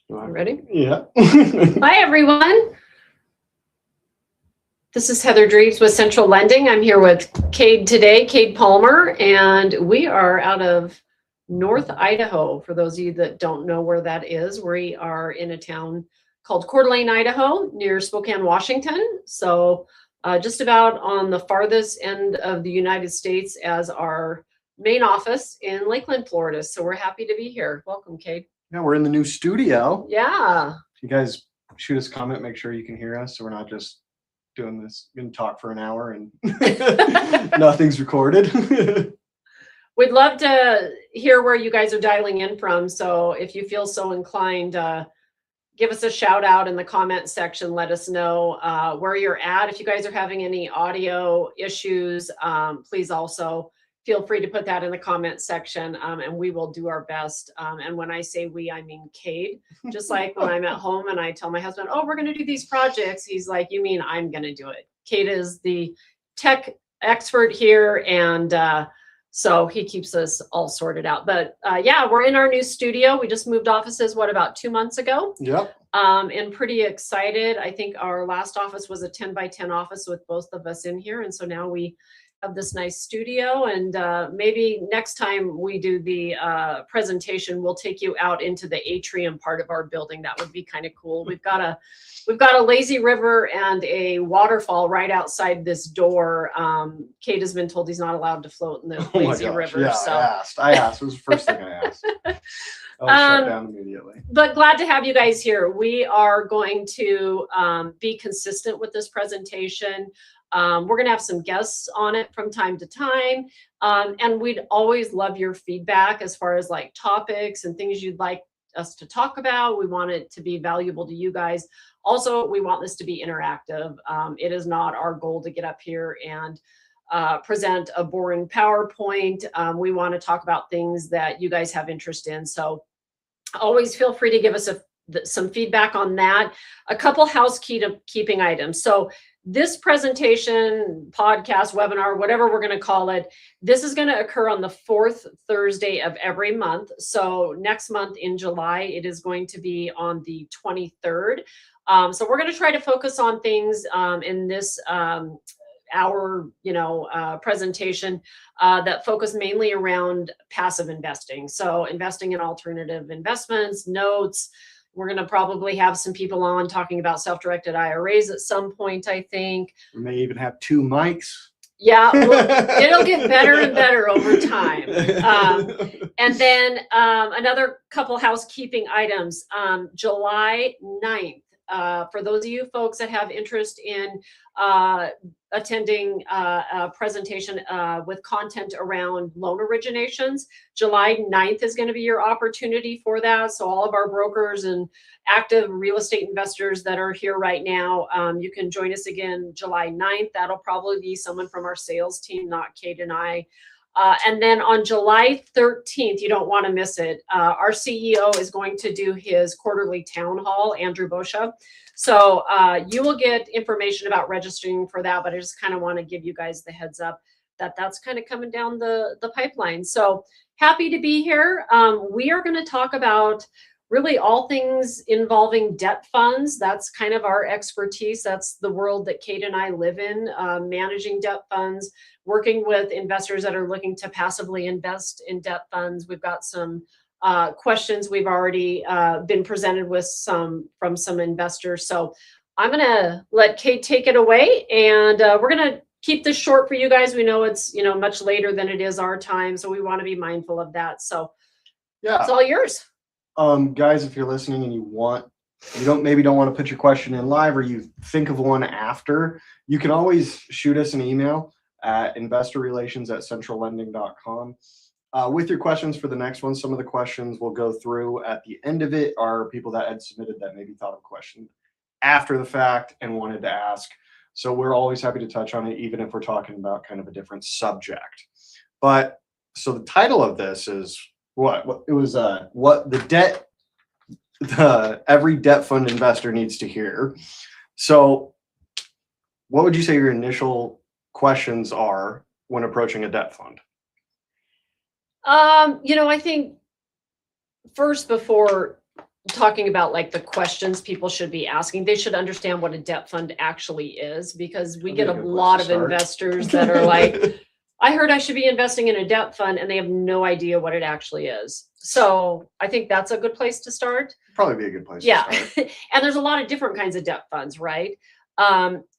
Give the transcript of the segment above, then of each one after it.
Ready? Yeah. Hi, everyone. This is Heather Dreves with Central Lending. I'm here with Kade today, Kade Palmer, and we are out of North Idaho. For those of you that don't know where that is, we are in a town called Coeur d'Alene, Idaho, near Spokane, Washington. So just about on the farthest end of the United States as our main office in Lakeland, Florida. So we're happy to be here. Welcome, Kade. Yeah, we're in the new studio. Yeah. If you guys shoot us a comment, make sure you can hear us so we're not just doing this and talk for an hour and nothing's recorded. We'd love to hear where you guys are dialing in from. So if you feel so inclined, give us a shout out in the comment section. Let us know where you're at. If you guys are having any audio issues, please also feel free to put that in the comment section, and we will do our best. And when I say we, I mean Kade. Just like when I'm at home and I tell my husband, oh, we're going to do these projects. He's like, you mean I'm going to do it. Kade is the tech expert here, and so he keeps us all sorted out. But yeah, we're in our new studio. We just moved offices, about 2 months ago? Yep. And pretty excited. I think our last office was a 10 by 10 office with both of us in here. And so now we have this nice studio, and maybe next time we do the presentation, we'll take you out into the atrium part of our building. That would be kind of cool. We've got a lazy river and a waterfall right outside this door. Kade has been told he's not allowed to float in the lazy river. Yeah, so I asked. It was the first thing I asked. I was shut down immediately. But glad to have you guys here. We are going to be consistent with this presentation. We're going to have some guests on it from time to time. And we'd always love your feedback as far as like topics and things you'd like us to talk about. We want it to be valuable to you guys. Also, we want this to be interactive. It is not our goal to get up here and present a boring PowerPoint. We want to talk about things that you guys have interest in. So always feel free to give us some feedback on that. A couple housekeeping items. So this presentation, podcast, webinar, whatever we're going to call it, this is going to occur on the fourth Thursday of every month. So next month in July, it is going to be on the 23rd. So we're going to try to focus on things in this our presentation that focus mainly around passive investing. So investing in alternative investments, notes. We're going to probably have some people on talking about self-directed IRAs at some point, I think. We may even have 2 mics. Yeah, it'll get better and better over time. And then another couple housekeeping items. July 9th. For those of you folks that have interest in attending a presentation with content around loan originations, July 9th is going to be your opportunity for that. So all of our brokers and active real estate investors that are here right now, you can join us again July 9th. That'll probably be someone from our sales team, not Kade and I. And then on July 13th, you don't want to miss it. Our CEO is going to do his quarterly town hall, Andrew Boscia. So you will get information about registering for that, but I just kind of want to give you guys the heads up that that's kind of coming down the pipeline. So happy to be here. We are going to talk about really all things involving debt funds. That's kind of our expertise. That's the world that Kade and I live in, managing debt funds, working with investors that are looking to passively invest in debt funds. We've got some questions we've already been presented with from some investors. So I'm going to let Kade take it away, and we're going to keep this short for you guys. We know it's much later than it is our time, so we want to be mindful of that. So yeah, it's all yours. Guys, if you're listening and you don't want to put your question in live, or you think of one after, you can always shoot us an email at investorrelations@centrallending.com. With your questions for the next one. Some of the questions we'll go through at the end of it are people that had submitted that maybe thought of a question after the fact and wanted to ask. So we're always happy to touch on it, even if we're talking about kind of a different subject. But so the title of this is what every debt fund investor needs to hear. So what would you say your initial questions are when approaching a debt fund? I think first, before talking about like the questions people should be asking, they should understand what a debt fund actually is, because we get a lot of investors that are like, I heard I should be investing in a debt fund, and they have no idea what it actually is. So I think that's a good place to start. Probably be a good place Yeah. to start. And there's a lot of different kinds of debt funds, right?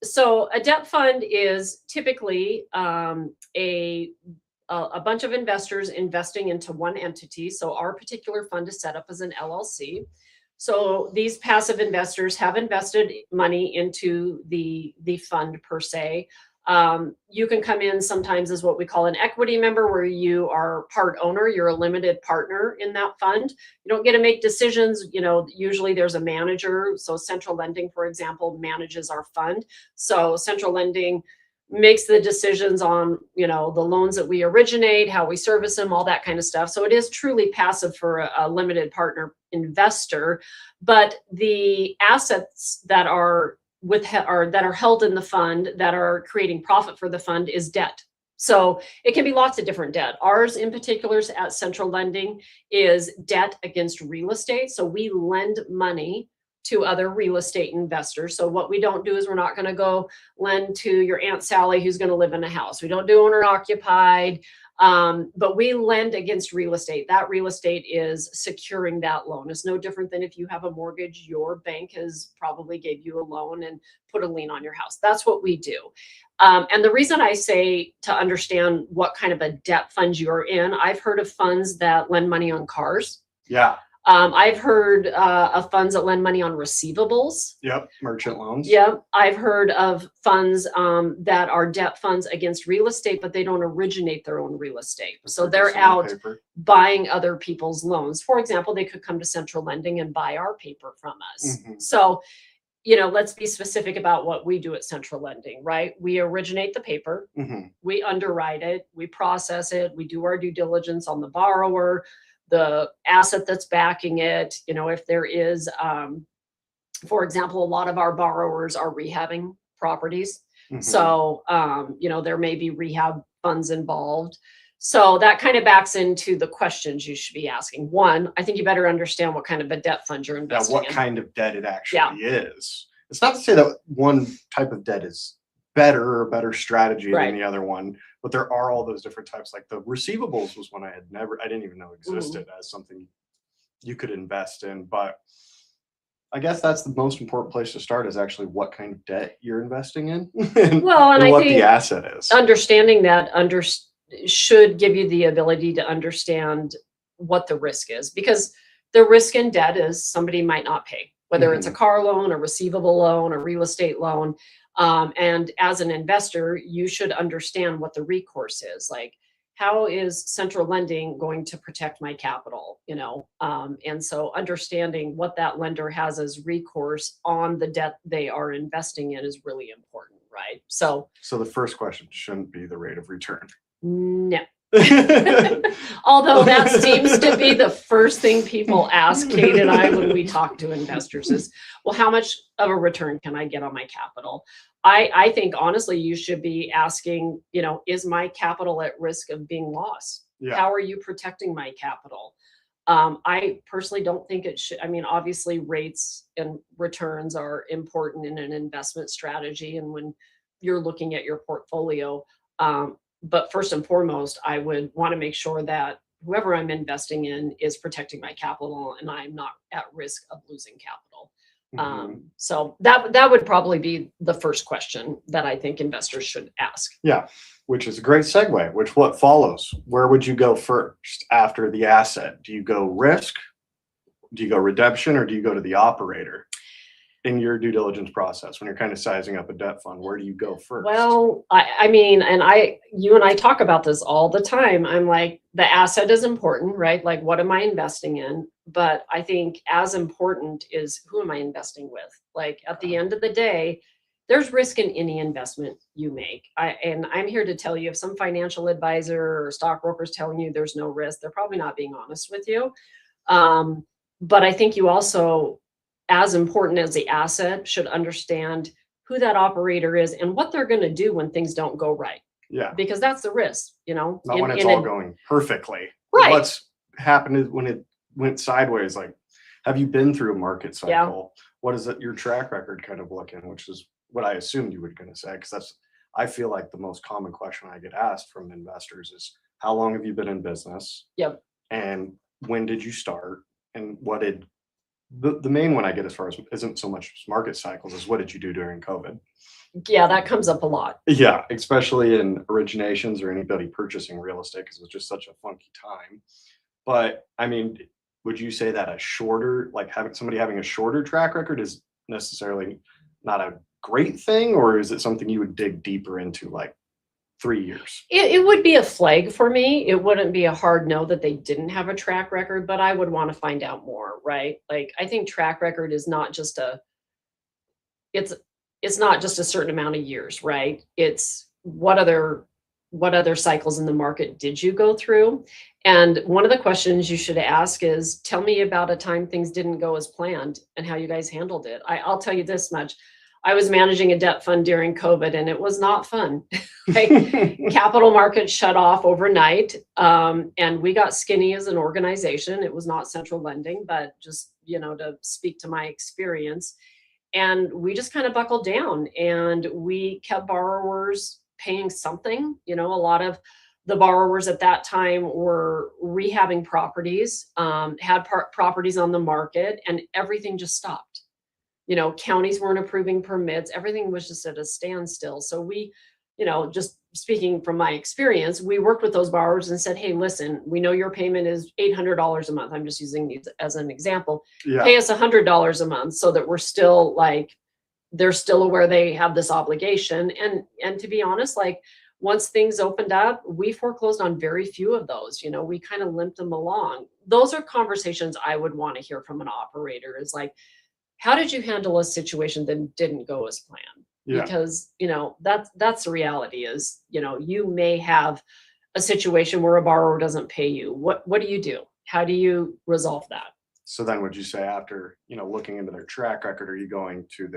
So a debt fund is typically a bunch of investors investing into one entity. So our particular fund is set up as an LLC. So these passive investors have invested money into the fund per se. You can come in sometimes as what we call an equity member, where you are part owner, you're a limited partner in that fund. You don't get to make decisions. Usually there's a manager. So Central Lending, for example, manages our fund. So Central Lending makes the decisions on, the loans that we originate, how we service them, all that kind of stuff. So it is truly passive for a limited partner investor. But the assets that are held in the fund that are creating profit for the fund is debt. So it can be lots of different debt. Ours in particular at Central Lending is debt against real estate. So we lend money to other real estate investors. So what we don't do is we're not going to go lend to your Aunt Sally who's going to live in a house. We don't do owner occupied, but we lend against real estate. That real estate is securing that loan. It's no different than if you have a mortgage, your bank has probably gave you a loan and put a lien on your house. That's what we do. And the reason I say to understand what kind of a debt fund you're in, I've heard of funds that lend money on cars. Yeah. I've heard of funds that lend money on receivables. Yep. Merchant loans. Yep. I've heard of funds that are debt funds against real estate, but they don't originate their own real estate. So they're out buying other people's loans. For example, they could come to Central Lending and buy our paper from us. Mm-hmm. So, let's be specific about what we do at Central Lending, right? We originate the paper, mm-hmm. We underwrite it, we process it, we do our due diligence on the borrower, the asset that's backing it. If there is, for example, a lot of our borrowers are rehabbing properties. Mm-hmm. So, there may be rehab funds involved. So that kind of backs into the questions you should be asking. One, I think you better understand what kind of a debt fund you're investing in. What kind of debt it actually is. It's not to say that one type of debt is better or a better strategy than the other one, but there are all those different types. Like the receivables was one I didn't even know existed as something you could invest in. But I guess that's the most important place to start, is actually what kind of debt you're investing in and I what think the asset is. Understanding that should give you the ability to understand what the risk is, because the risk in debt is somebody might not pay, whether mm-hmm. it's a car loan, a receivable loan, a real estate loan. And as an investor, you should understand what the recourse is. Like, how is Central Lending going to protect my capital? And so understanding what that lender has as recourse on the debt they are investing in is really important, right? So the first question shouldn't be the rate of return. No. Although that seems to be the first thing people ask Kade and I when we talk to investors is, well, how much of a return can I get on my capital? I think honestly, you should be asking, is my capital at risk of being lost? Yeah. How are you protecting my capital? I personally don't think it should. I mean, obviously rates and returns are important in an investment strategy and when you're looking at your portfolio. But first and foremost, I would want to make sure that whoever I'm investing in is protecting my capital and I'm not at risk of losing capital. Mm-hmm. So that would probably be the first question that I think investors should ask. Yeah, which is a great segue, what follows? Where would you go first after the asset? Do you go risk? Do you go redemption, or do you go to the operator? In your due diligence process, when you're kind of sizing up a debt fund, where do you go first? Well, I mean, you and I talk about this all the time. I'm like, the asset is important, right? Like, what am I investing in? But I think as important is, who am I investing with? Like, at the end of the day, there's risk in any investment you make. And I'm here to tell you, if some financial advisor or stockbroker is telling you there's no risk, they're probably not being honest with you. But I think you also, as important as the asset, should understand who that operator is and what they're going to do when things don't go right. Yeah. Because that's the risk, Not when it's all going perfectly. Right. What's happened is when it went sideways, like, Have you been through a market Yeah. cycle? What is it, your track record kind of looking, which is what I assumed you were going to say, because I feel like the most common question I get asked from investors is, how long have you been in business? Yep. And when did you start? And what did the main one I get as far as isn't so much market cycles is what did you do during COVID? Yeah, that comes up a lot. Yeah, especially in originations or anybody purchasing real estate because it's just such a funky time. But I mean, would you say that a shorter, like having a shorter track record is necessarily not a great thing, or is it something you would dig deeper into, like 3 years? It would be a flag for me. It wouldn't be a hard no that they didn't have a track record, but I would want to find out more, right? Like, I think track record is not just it's not just a certain amount of years, right? It's what other cycles in the market did you go through? And one of the questions you should ask is, tell me about a time things didn't go as planned and how you guys handled it. I'll tell you this much. I was managing a debt fund during COVID and it was not fun. Right? Capital markets shut off overnight. And we got skinny as an organization. It was not central lending, but just, to speak to my experience. And we just kind of buckled down and we kept borrowers paying something. A lot of the borrowers at that time were rehabbing properties, had properties on the market, and everything just stopped. Counties weren't approving permits. Everything was just at a standstill. So we, just speaking from my experience, we worked with those borrowers and said, hey, listen, we know your payment is $800 a month. I'm just using these as an example. Yeah. Pay us $100 a month so that we're still they're still aware they have this obligation. And to be honest, once things opened up, we foreclosed on very few of those. We kind of limped them along. Those are conversations I would want to hear from an operator, is like, how did you handle a situation that didn't go as planned? Yeah. Because, that's the reality is, you may have a situation where a borrower doesn't pay you. What do you do? How do you resolve that? So then would you say after, looking into their track record, are you going to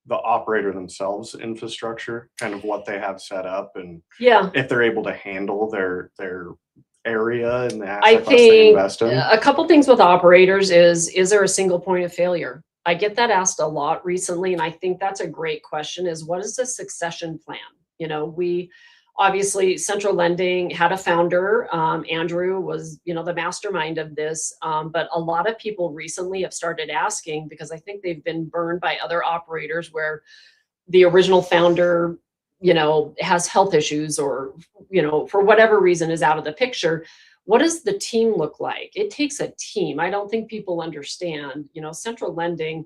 the operator themselves infrastructure, kind of what they have set up, and Yeah, if they're able to handle their area and the I asset class they think invest in? a couple things with operators is there a single point of failure? I get that asked a lot recently, and I think that's a great question, is what is the succession plan? We obviously, central lending had a founder. Andrew was, the mastermind of this. But a lot of people recently have started asking, because I think they've been burned by other operators where the original founder, has health issues or, for whatever reason is out of the picture. What does the team look like? It takes a team. I don't think people understand, central lending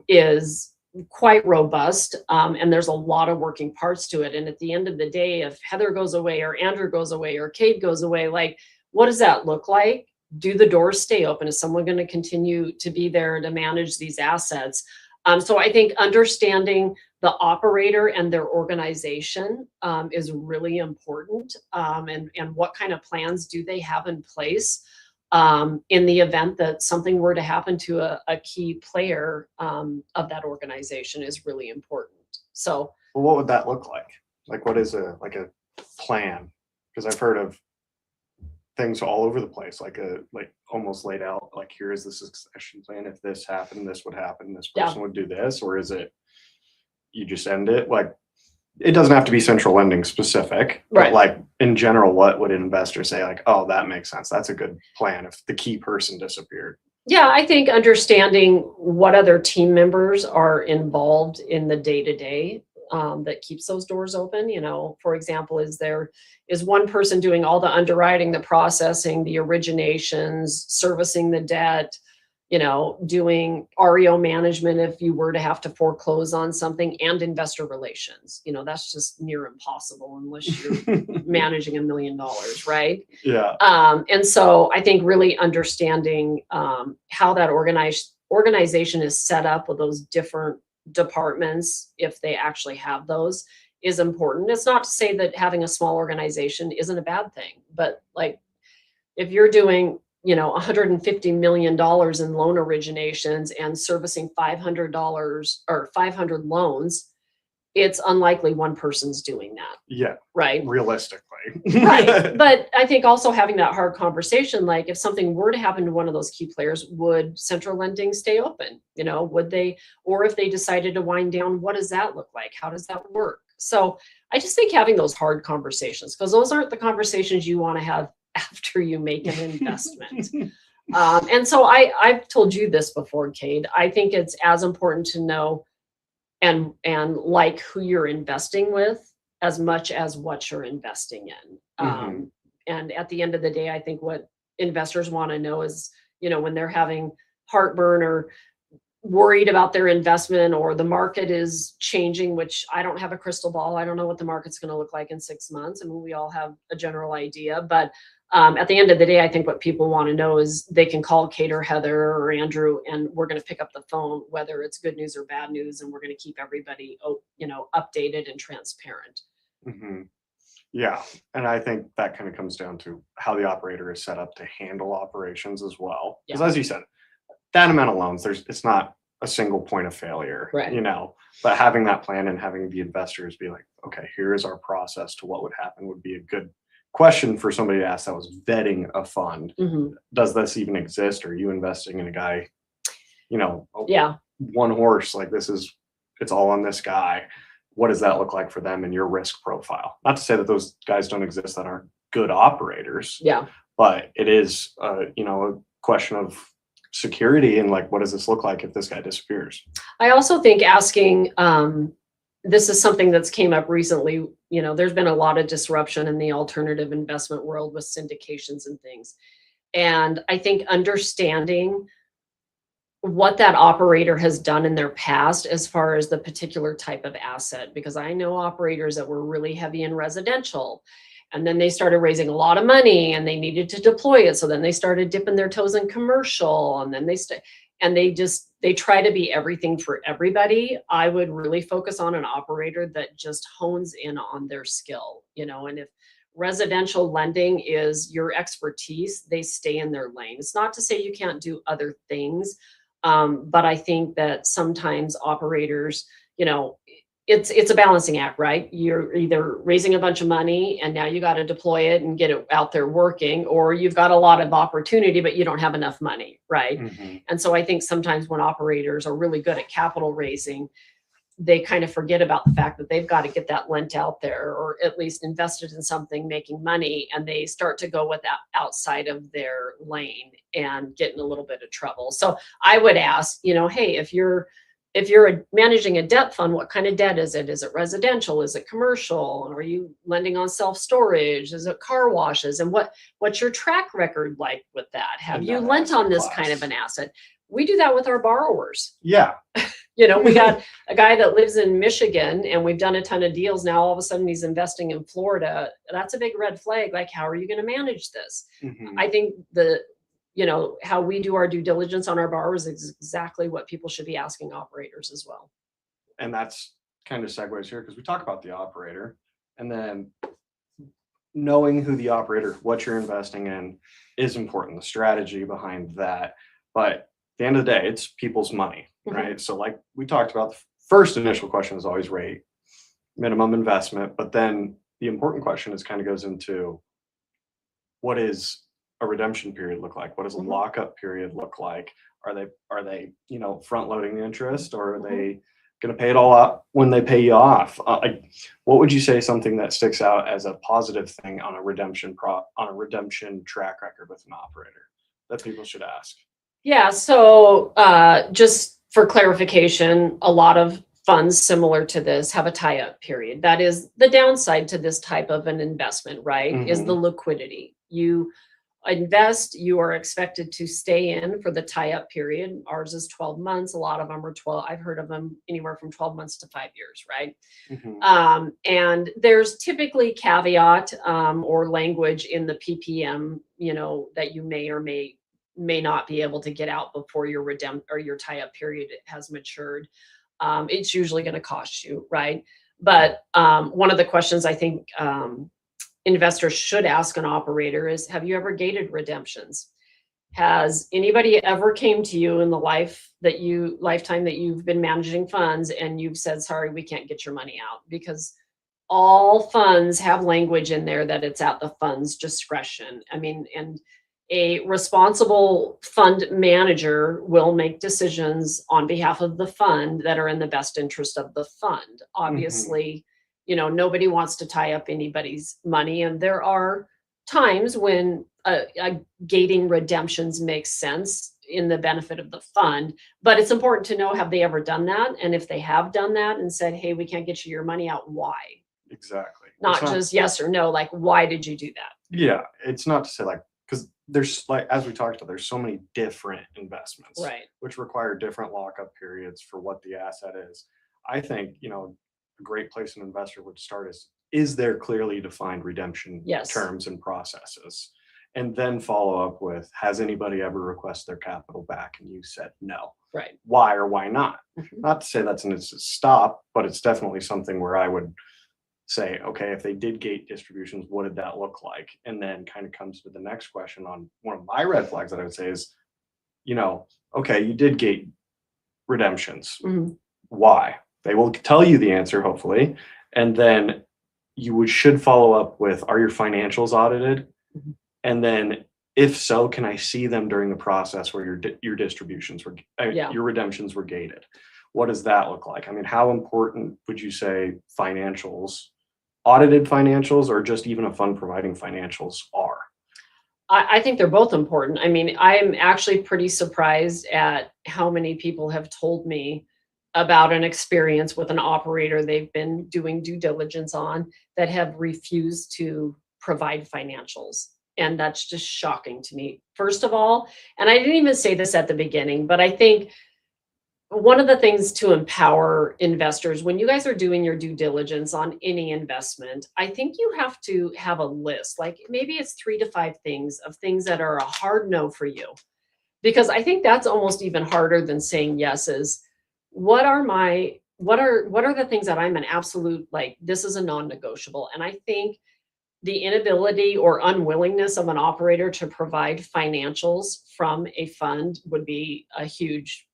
is quite robust, and there's a lot of working parts to it. And at the end of the day, if Heather goes away or Andrew goes away or Kade goes away, what does that look like? Do the doors stay open? Is someone going to continue to be there to manage these assets? So I think understanding the operator and their organization is really important, and what kind of plans do they have in place in the event that something were to happen to a key player of that organization is really important. So, well, what would that look like? What is a plan? Because I've heard of things all over the place, almost laid out, here is the succession plan. If this happened, this would happen. This person would do this. Or is it you just end it? It doesn't have to be central lending specific, right. But in general, what would an investor say? Oh, that makes sense. That's a good plan if the key person disappeared. Yeah, I think understanding what other team members are involved in the day-to-day that keeps those doors open. For example, is one person doing all the underwriting, the processing, the originations, servicing the debt, doing REO management if you were to have to foreclose on something, and investor relations. That's just near impossible unless you're managing $1 million, right? Yeah. And so I think really understanding how that organization is set up with those different departments, if they actually have those, is important. It's not to say that having a small organization isn't a bad thing, but if you're doing $150 million in loan originations and servicing $500 or 500 loans, it's unlikely one person's doing that. Yeah. Right. Realistically. Right. But I think also having that hard conversation, like if something were to happen to one of those key players, would central lending stay open? Would they, or if they decided to wind down, what does that look like? How does that work? So I just think having those hard conversations, because those aren't the conversations you want to have after you make an investment. And so I've told you this before, Kade. I think it's as important to know and like who you're investing with as much as what you're investing in. And at the end of the day, I think what investors want to know is, when they're having heartburn or worried about their investment, or the market is changing, which I don't have a crystal ball. I don't know what the market's going to look like in 6 months. I mean, we all have a general idea, but at the end of the day, I think what people want to know is they can call Kate or Heather or Andrew, and we're going to pick up the phone, whether it's good news or bad news, and we're going to keep everybody, updated and transparent. Yeah, and I think that kind of comes down to how the operator is set up to handle operations as well. Because as you said, that amount of loans, it's not a single point of failure, right. But having that plan and having the investors be like, okay, here is our process to what would happen would be a good question for somebody to ask that was vetting a fund. Does this even exist? Are you investing in a guy, one horse, like it's all on this guy? What does that look like for them and your risk profile? Not to say that those guys don't exist that aren't good operators. Yeah. But it is, a question of security and like, what does this look like if this guy disappears? I also think asking, this is something that's came up recently. There's been a lot of disruption in the alternative investment world with syndications and things. And I think understanding what that operator has done in their past as far as the particular type of asset, because I know operators that were really heavy in residential, and then they started raising a lot of money and they needed to deploy it. So then they started dipping their toes in commercial, and then they try to be everything for everybody. I would really focus on an operator that just hones in on their skill, and if residential lending is your expertise, they stay in their lane. It's not to say you can't do other things. But I think that sometimes operators, it's a balancing act, right? You're either raising a bunch of money and now you got to deploy it and get it out there working, or you've got a lot of opportunity, but you don't have enough money, right? And so I think sometimes when operators are really good at capital raising, they kind of forget about the fact that they've got to get that lent out there, or at least invested in something making money, and they start to go with that outside of their lane and get in a little bit of trouble. So I would ask, hey, if you're managing a debt fund, what kind of debt is it? Is it residential? Is it commercial? Are you lending on self-storage? Is it car washes? And what's your track record like with that? Have you lent on this kind of an asset? We do that with our borrowers. Yeah. We got a guy that lives in Michigan and we've done a ton of deals. Now, all of a sudden he's investing in Florida. That's a big red flag. Like, how are you going to manage this? I think how we do our due diligence on our borrowers is exactly what people should be asking operators as well. And that's kind of segues here, because we talk about the operator, and then knowing who the operator, what you're investing in is important, the strategy behind that. But at the end of the day, it's people's money, right? So like we talked about, the first initial question is always rate, minimum investment. But then the important question kind of goes into, what is a redemption period look like? What does a lockup period look like? Are they front loading the interest, or are they going to pay it all out when they pay you off? What would you say something that sticks out as a positive thing on a redemption track record with an operator that people should ask? Yeah. So just for clarification, a lot of funds similar to this have a tie-up period. That is the downside to this type of an investment, right? Is the liquidity. You invest, you are expected to stay in for the tie-up period. Ours is 12 months. A lot of them are 12. I've heard of them anywhere from 12 months to 5 years, right? And there's typically caveat or language in the PPM, that you may or may not be able to get out before your your tie-up period has matured. It's usually going to cost you, right? But one of the questions I think investors should ask an operator is, have you ever gated redemptions? Has anybody ever came to you in the lifetime that you've been managing funds and you've said, sorry, we can't get your money out? Because all funds have language in there that it's at the fund's discretion. I mean, and a responsible fund manager will make decisions on behalf of the fund that are in the best interest of the fund. Obviously, nobody wants to tie up anybody's money, and there are times when gating redemptions makes sense in the benefit of the fund, but it's important to know, have they ever done that? And if they have done that and said, hey, we can't get you your money out, why? Exactly. Not just yes or no, like, why did you do that? Yeah, it's not to say like, because there's like, as we talked about, there's so many different investments, Right. which require different lockup periods for what the asset is. I think, a great place an investor would start is there clearly defined redemption Yes. terms and processes? And then follow up with, has anybody ever requested their capital back? And you said no. Right. Why or why not? Mhm. Not to say that's an instant stop, but it's definitely something where I would say, okay, if they did gate distributions, what did that look like? And then kind of comes to the next question on one of my red flags that I would say is, okay, you did gate redemptions. Mhm. Why? They will tell you the answer, hopefully. And then should follow up with, are your financials audited? Mhm. And then if so, can I see them during the process where your distributions were, Yeah. your redemptions were gated? What does that look like? I mean, how important would you say audited financials, or just even a fund providing financials are? I think they're both important. I mean, I'm actually pretty surprised at how many people have told me about an experience with an operator they've been doing due diligence on that have refused to provide financials. And that's just shocking to me. First of all, and I didn't even say this at the beginning, but I think one of the things to empower investors, when you guys are doing your due diligence on any investment, I think you have to have a list. Like, maybe it's 3 to 5 things that are a hard no for you. Because I think that's almost even harder than saying yes. Is what are the things that I'm an absolute, like, this is a non-negotiable. And I think the inability or unwillingness of an operator to provide financials from a fund would be a huge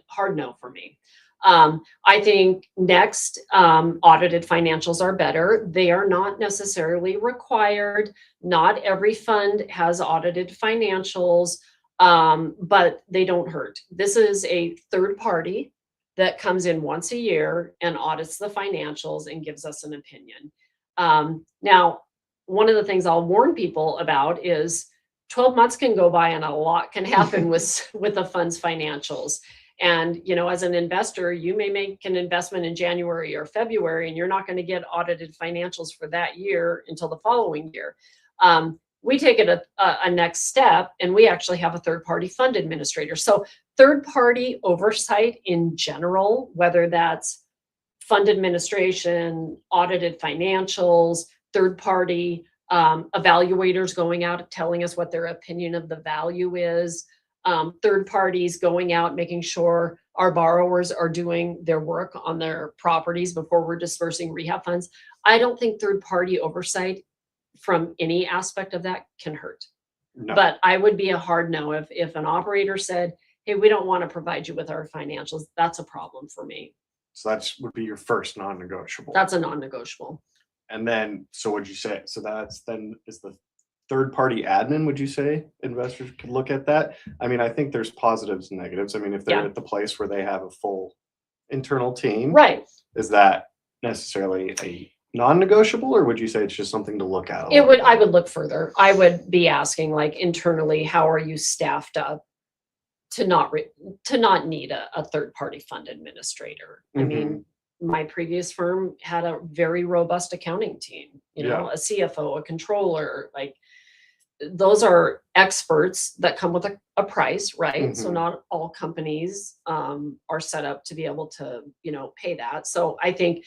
hard no for me. I think next, audited financials are better. They are not necessarily required. Not every fund has audited financials, but they don't hurt. This is a third party that comes in once a year and audits the financials and gives us an opinion. Now, one of the things I'll warn people about is 12 months can go by and a lot can happen with a fund's financials. And, as an investor, you may make an investment in January or February, and you're not going to get audited financials for that year until the following year. We take it a next step, and we actually have a third-party fund administrator. So third-party oversight in general, whether that's fund administration, audited financials, third-party evaluators going out telling us what their opinion of the value is, third parties going out, making sure our borrowers are doing their work on their properties before we're dispersing rehab funds. I don't think third party oversight from any aspect of that can hurt. No. But I would be a hard no if an operator said, hey, we don't want to provide you with our financials. That's a problem for me. So that would be your first non-negotiable. That's a non-negotiable. And then, so would you say, so that's then is the third party admin, would you say investors could look at that? I mean, I think there's positives and negatives. I mean, if they're Yeah. at the place where they have a full internal team, Right. is that necessarily a non-negotiable, or would you say it's just something to look at? I would look further. I would be asking, like, internally, how are you staffed up to not need a third party fund administrator? I mean, my previous firm had a very robust accounting team, a CFO, a controller, like, those are experts that come with a price, right? So not all companies are set up to be able to, pay that. So I think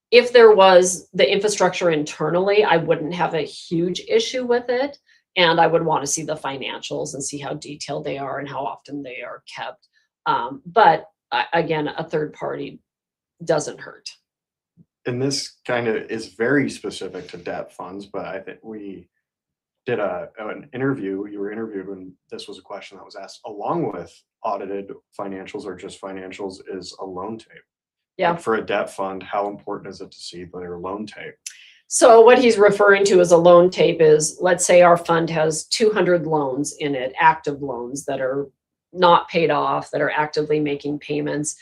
if there was the infrastructure internally, I wouldn't have a huge issue with it. And I would want to see the financials and see how detailed they are and how often they are kept. But again, a third party doesn't hurt. And this kind of is very specific to debt funds, but I think did an interview. You were interviewed when this was a question that was asked, along with audited financials or just financials, is a loan tape. Yeah. Like for a debt fund, how important is it to see their loan tape? So what he's referring to as a loan tape is, let's say our fund has 200 loans in it, active loans that are not paid off, that are actively making payments.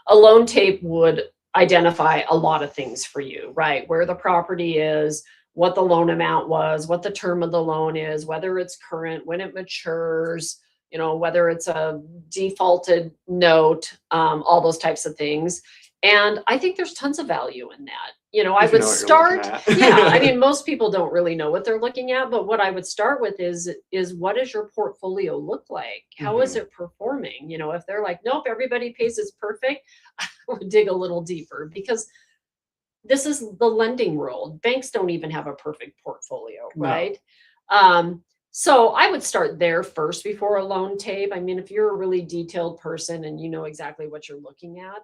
A loan tape would identify a lot of things for you, right? Where the property is, what the loan amount was, what the term of the loan is, whether it's current, when it matures, whether it's a defaulted note, all those types of things. And I think there's tons of value in that. I would start, yeah, I mean, most people don't really know what they're looking at, but what I would start with is what does your portfolio look like? How is it performing? If they're like, nope, everybody pays is perfect, I would dig a little deeper, because this is the lending world. Banks don't even have a perfect portfolio, right? So I would start there first before a loan tape. I mean, if you're a really detailed person and you know exactly what you're looking at,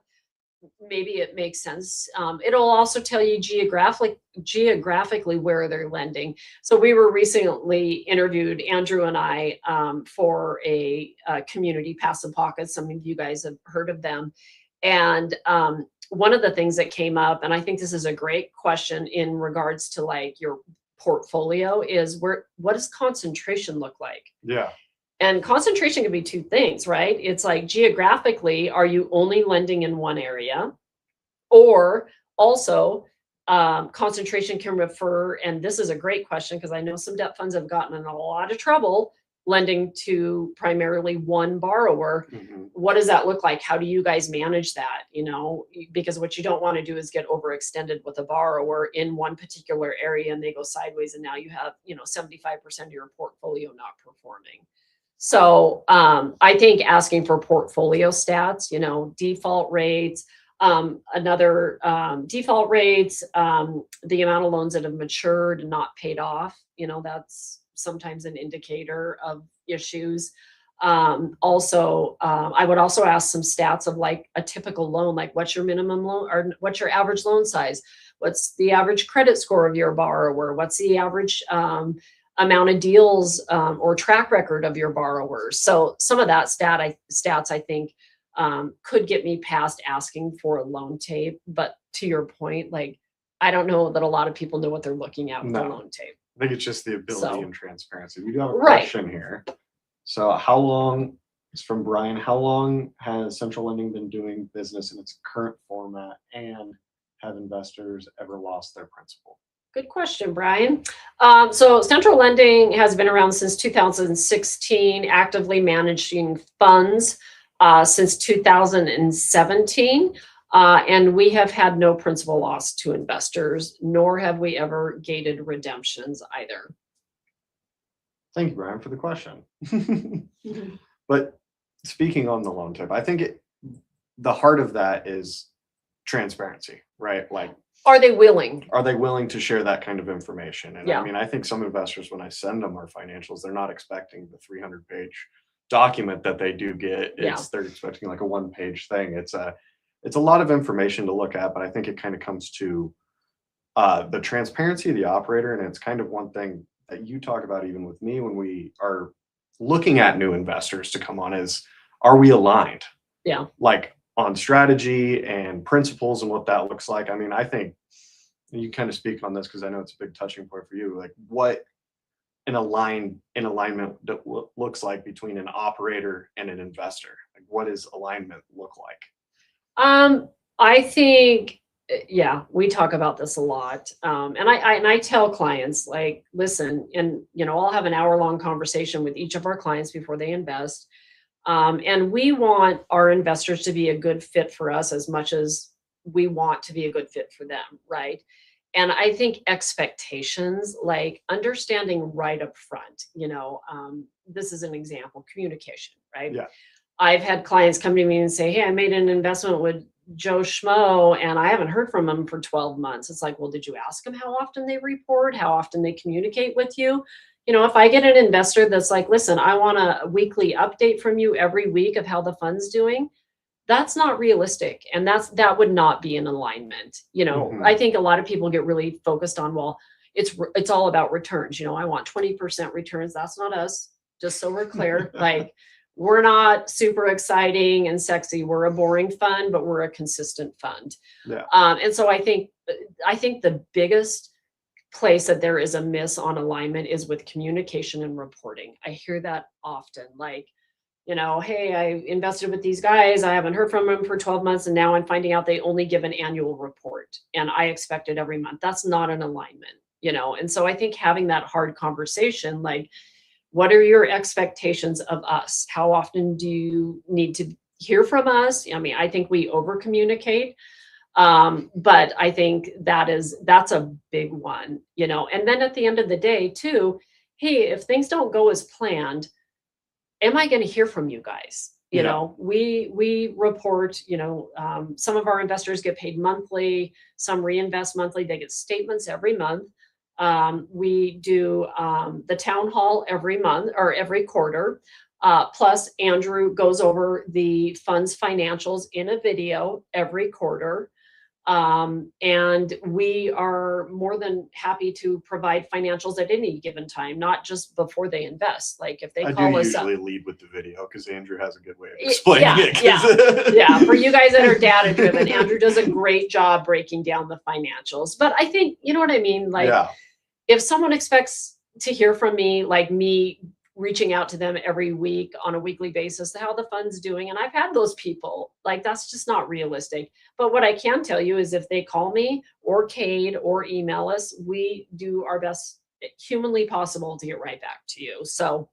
maybe it makes sense. It'll also tell you geographically where they're lending. So we were recently interviewed, Andrew and I, for a community, Passamaquoddy. Some of you guys have heard of them. And one of the things that came up, and I think this is a great question in regards to like your portfolio, is what does concentration look like? Yeah. And concentration can be two things, right? It's like geographically, are you only lending in one area? Or also, concentration can refer, and this is a great question because I know some debt funds have gotten in a lot of trouble lending to primarily one borrower. What does that look like? How do you guys manage that? Because what you don't want to do is get overextended with a borrower in one particular area and they go sideways, and now you have 75% of your portfolio not performing. So I think asking for portfolio stats, default rates, default rates, the amount of loans that have matured and not paid off, that's sometimes an indicator of issues. Also, I would also ask some stats of like a typical loan, like what's your minimum loan or what's your average loan size? What's the average credit score of your borrower? What's the average amount of deals or track record of your borrowers? So some of that stats I think could get me past asking for a loan tape. But to your point, like, I don't know that a lot of people know what they're looking at with the loan tape. I think it's just the ability and transparency. You got a question here. So how long, it's from Brian, how long has Central Lending been doing business in its current format, and have investors ever lost their principal? Good question, Brian. So Central Lending has been around since 2016, actively managing funds since 2017. And we have had no principal loss to investors, nor have we ever gated redemptions either. Thank you, Brian, for the question. But speaking on the loan tip, I think the heart of that is transparency, right? Like, are they willing? Are they willing to share that kind of information? And yeah. I mean, I think some investors, when I send them our financials, they're not expecting the 300-page document that they do get. They're expecting like a one-page thing. It's a lot of information to look at, but I think it kind of comes to the transparency of the operator. And it's kind of one thing that you talk about even with me when we are looking at new investors to come on is, are we aligned? Yeah. Like on strategy and principles and what that looks like. I mean, I think you kind of speak on this because I know it's a big touching point for you. Like what an alignment looks like between an operator and an investor. Like what does alignment look like? I think, we talk about this a lot. And I tell clients, like, listen, and, I'll have an hour-long conversation with each of our clients before they invest. And we want our investors to be a good fit for us as much as we want to be a good fit for them, right? And I think expectations, like understanding right up front, this is an example, communication, right? Yeah. I've had clients come to me and say, hey, I made an investment with Joe Schmo and I haven't heard from him for 12 months. It's like, well, did you ask them how often they report, how often they communicate with you? If I get an investor that's like, listen, I want a weekly update from you every week of how the fund's doing, that's not realistic. And that would not be an alignment. I think a lot of people get really focused on, well, it's all about returns. You know, I want 20% returns. That's not us. Just so we're clear, like we're not super exciting and sexy. We're a boring fund, but we're a consistent fund. Yeah. And so I think the biggest place that there is a miss on alignment is with communication and reporting. I hear that often, like, you know, hey, I invested with these guys. I haven't heard from them for 12 months. And now I'm finding out they only give an annual report and I expect it every month. That's not an alignment, you know? And so I think having that hard conversation, like, what are your expectations of us? How often do you need to hear from us? I mean, I think we over communicate. But I think that's a big one, you know. And then at the end of the day, too, hey, if things don't go as planned, am I going to hear from you guys? You know, we report, you know, some of our investors get paid monthly, some reinvest monthly. They get statements every month. We do the town hall every month or every quarter. Plus, Andrew goes over the fund's financials in a video every quarter. And we are more than happy to provide financials at any given time, not just before they invest. Like if they call us up. I do usually lead with the video because Andrew has a good way of explaining it. Yeah. For you guys that are data driven, Andrew does a great job breaking down the financials. But I think, you know what I mean? Like if someone expects to hear from me, like me reaching out to them every week on a weekly basis, how the fund's doing. And I've had those people, like, that's just not realistic. But what I can tell you is if they call me or Kade or email us, we do our best humanly possible to get right back to you. So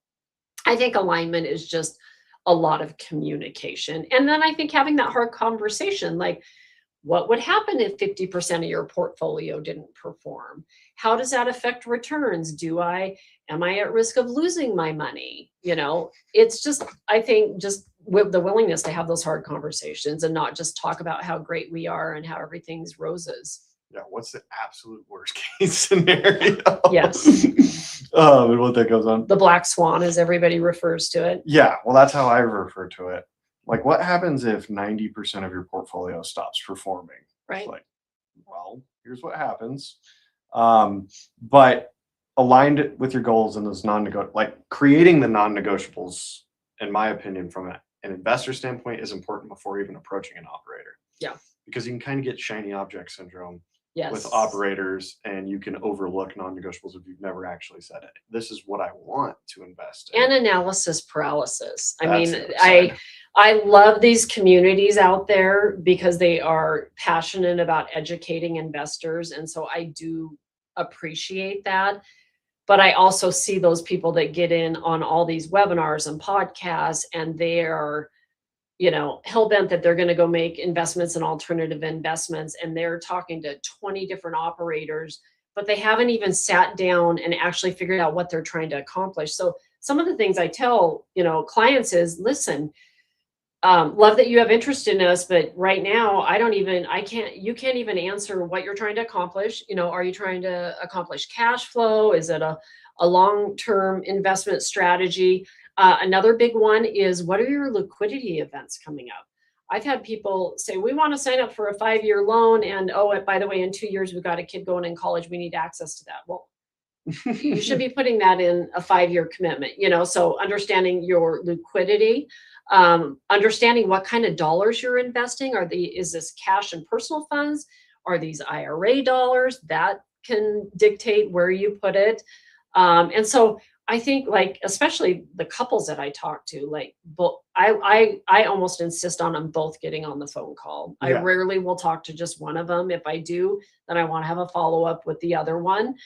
I think alignment is just a lot of communication. And then I think having that hard conversation, like, what would happen if 50% of your portfolio didn't perform? How does that affect returns? Am I at risk of losing my money? You know, it's just, I think just with the willingness to have those hard conversations and not just talk about how great we are and how everything's roses. Yeah. What's the absolute worst case scenario? Yes. And what that goes on. The black swan, as everybody refers to it. Yeah. Well, that's how I refer to it. Like, what happens if 90% of your portfolio stops performing? Right. It's like, well, here's what happens. But aligned with your goals and those non-negotiables, like creating the non-negotiables, in my opinion, from an investor standpoint, is important before even approaching an operator. Yeah. Because you can kind of get shiny object syndrome with Yes. operators, and you can overlook non-negotiables if you've never actually said it. This is what I want to invest in. And analysis paralysis. I That's mean, the other side. I love these communities out there because they are passionate about educating investors. And so I do appreciate that. But I also see those people that get in on all these webinars and podcasts, and they are, you know, hell-bent that they're going to go make investments in alternative investments. And they're talking to 20 different operators, but they haven't even sat down and actually figured out what they're trying to accomplish. So some of the things I tell, you know, clients is, listen, love that you have interest in us, but right now you can't even answer what you're trying to accomplish. You know, are you trying to accomplish cash flow? Is it a long-term investment strategy? Another big one is, what are your liquidity events coming up? I've had people say, we want to sign up for a 5-year loan. And by the way, in 2 years, we've got a kid going in college. We need access to that. Well, you should be putting that in a 5-year commitment, you know, so understanding your liquidity, understanding what kind of dollars you're investing. Is this cash and personal funds? Are these IRA dollars? That can dictate where you put it. And so I think, like, especially the couples that I talk to, like, I almost insist on them both getting on the phone call. I rarely will talk to just one of them. If I do, then I want to have a follow-up with the other one.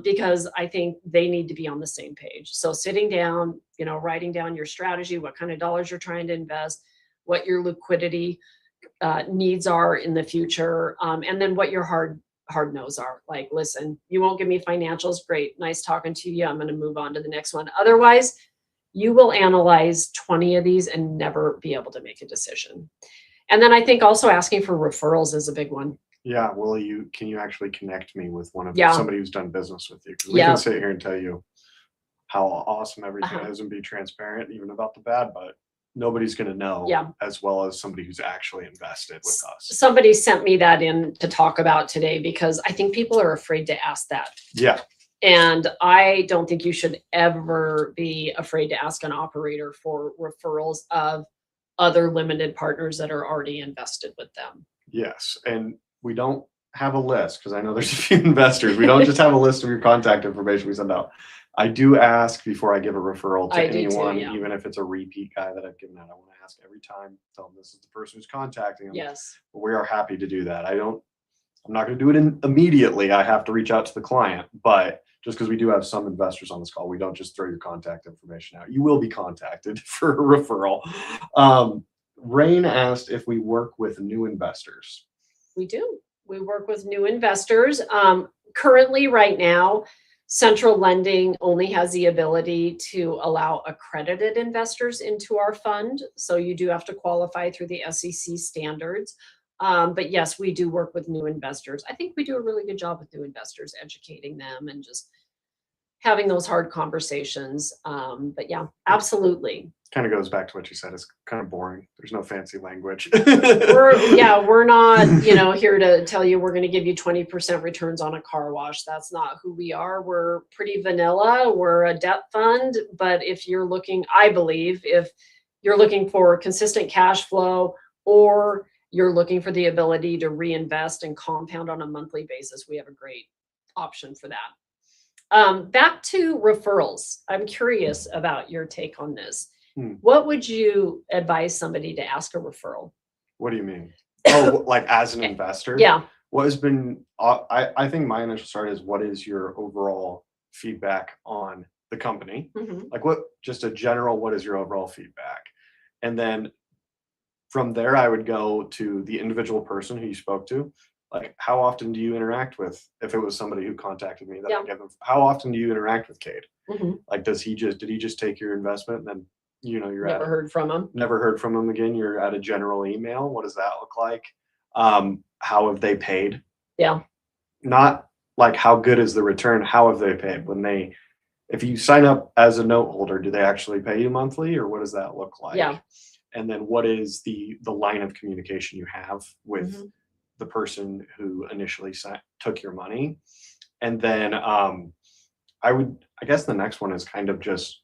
Because I think they need to be on the same page. So sitting down, you know, writing down your strategy, what kind of dollars you're trying to invest, what your liquidity needs are in the future, and then what your hard no's are. Like, listen, you won't give me financials. Great. Nice talking to you. I'm going to move on to the next one. Otherwise, you will analyze 20 of these and never be able to make a decision. And then I think also asking for referrals is a big one. Yeah. Can you actually connect me with somebody who's done business with you? Because we can sit here and tell you how awesome everything is and be transparent, even about the bad, but nobody's going to know Yeah. as well as somebody who's actually invested with us. Somebody sent me that in to talk about today because I think people are afraid to ask that. Yeah. And I don't think you should ever be afraid to ask an operator for referrals of other limited partners that are already invested with them. Yes. And we don't have a list because I know there's a few investors. We don't just have a list of your contact information we send out. I do ask before I give a referral to anyone, even if it's a repeat guy that I've given out. I want to ask every time, tell them this is the person who's contacting them. Yes. But we are happy to do that. I'm not going to do it immediately. I have to reach out to the client, but just because we do have some investors on this call, we don't just throw your contact information out. You will be contacted for a referral. Rain asked if we work with new investors. We do. We work with new investors. Currently, right now, Central Lending only has the ability to allow accredited investors into our fund. So you do have to qualify through the SEC standards. But yes, we do work with new investors. I think we do a really good job with new investors, educating them and just having those hard conversations. But yeah, absolutely. Kind of goes back to what you said. It's kind of boring. There's no fancy language. We're not, here to tell you we're going to give you 20% returns on a car wash. That's not who we are. We're pretty vanilla. We're a debt fund. But if you're looking, I believe, if you're looking for consistent cash flow or you're looking for the ability to reinvest and compound on a monthly basis, we have a great option for that. Back to referrals. I'm curious about your take on this. What would you advise somebody to ask a referral? What do you mean? Oh, like as an investor? Yeah. What has been, I think my initial start is what is your overall feedback on the company? Like just a general, what is your overall feedback? And then from there, I would go to the individual person who you spoke to. Like, how often do you interact with, if it was somebody who contacted me, I give them, how often do you interact with Kade? Like, did he just take your investment and then, you're never heard from him? Never heard from him again. You're at a general email. What does that look like? How have they paid? Yeah. Not like how good is the return? How have they paid? If you sign up as a note holder, do they actually pay you monthly, or what does that look like? Yeah. And then what is the line of communication you have with the person who initially took your money? And then I guess the next one is kind of just,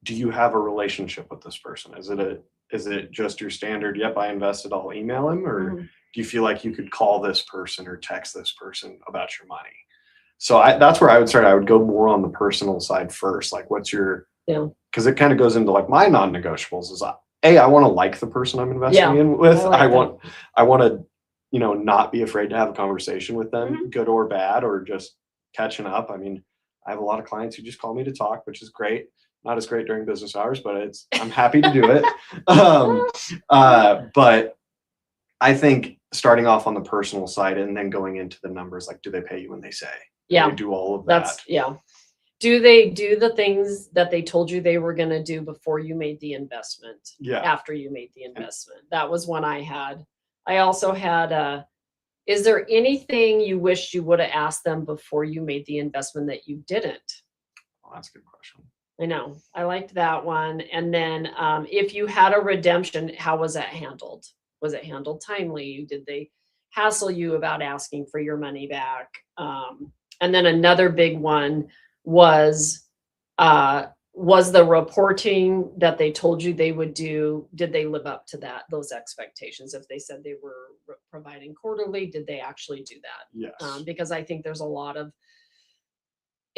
do you have a relationship with this person? Is it just your standard, yep, I invested, I'll email him? Or do you feel like you could call this person or text this person about your money? So that's where I would start. I would go more on the personal side first. Like, what's your, because it kind of goes into like my non-negotiables is I want to like the person I'm investing in with. I want to, not be afraid to have a conversation with them, good or bad, or just catching up. I mean, I have a lot of clients who just call me to talk, which is great. Not as great during business hours, but I'm happy to do it. But I think starting off on the personal side and then going into the numbers, like, do they pay you when they say? Yeah. They do all of that. Do they do the things that they told you they were going to do before you made the investment? Yeah. After you made the investment? That was one I had. I also had, is there anything you wished you would have asked them before you made the investment that you didn't? Well, that's a good question. I know. I liked that one. And then if you had a redemption, how was that handled? Was it handled timely? Did they hassle you about asking for your money back? And then another big one was the reporting that they told you they would do, did they live up to those expectations? If they said they were providing quarterly, did they actually do that? Yes. Because I think there's a lot of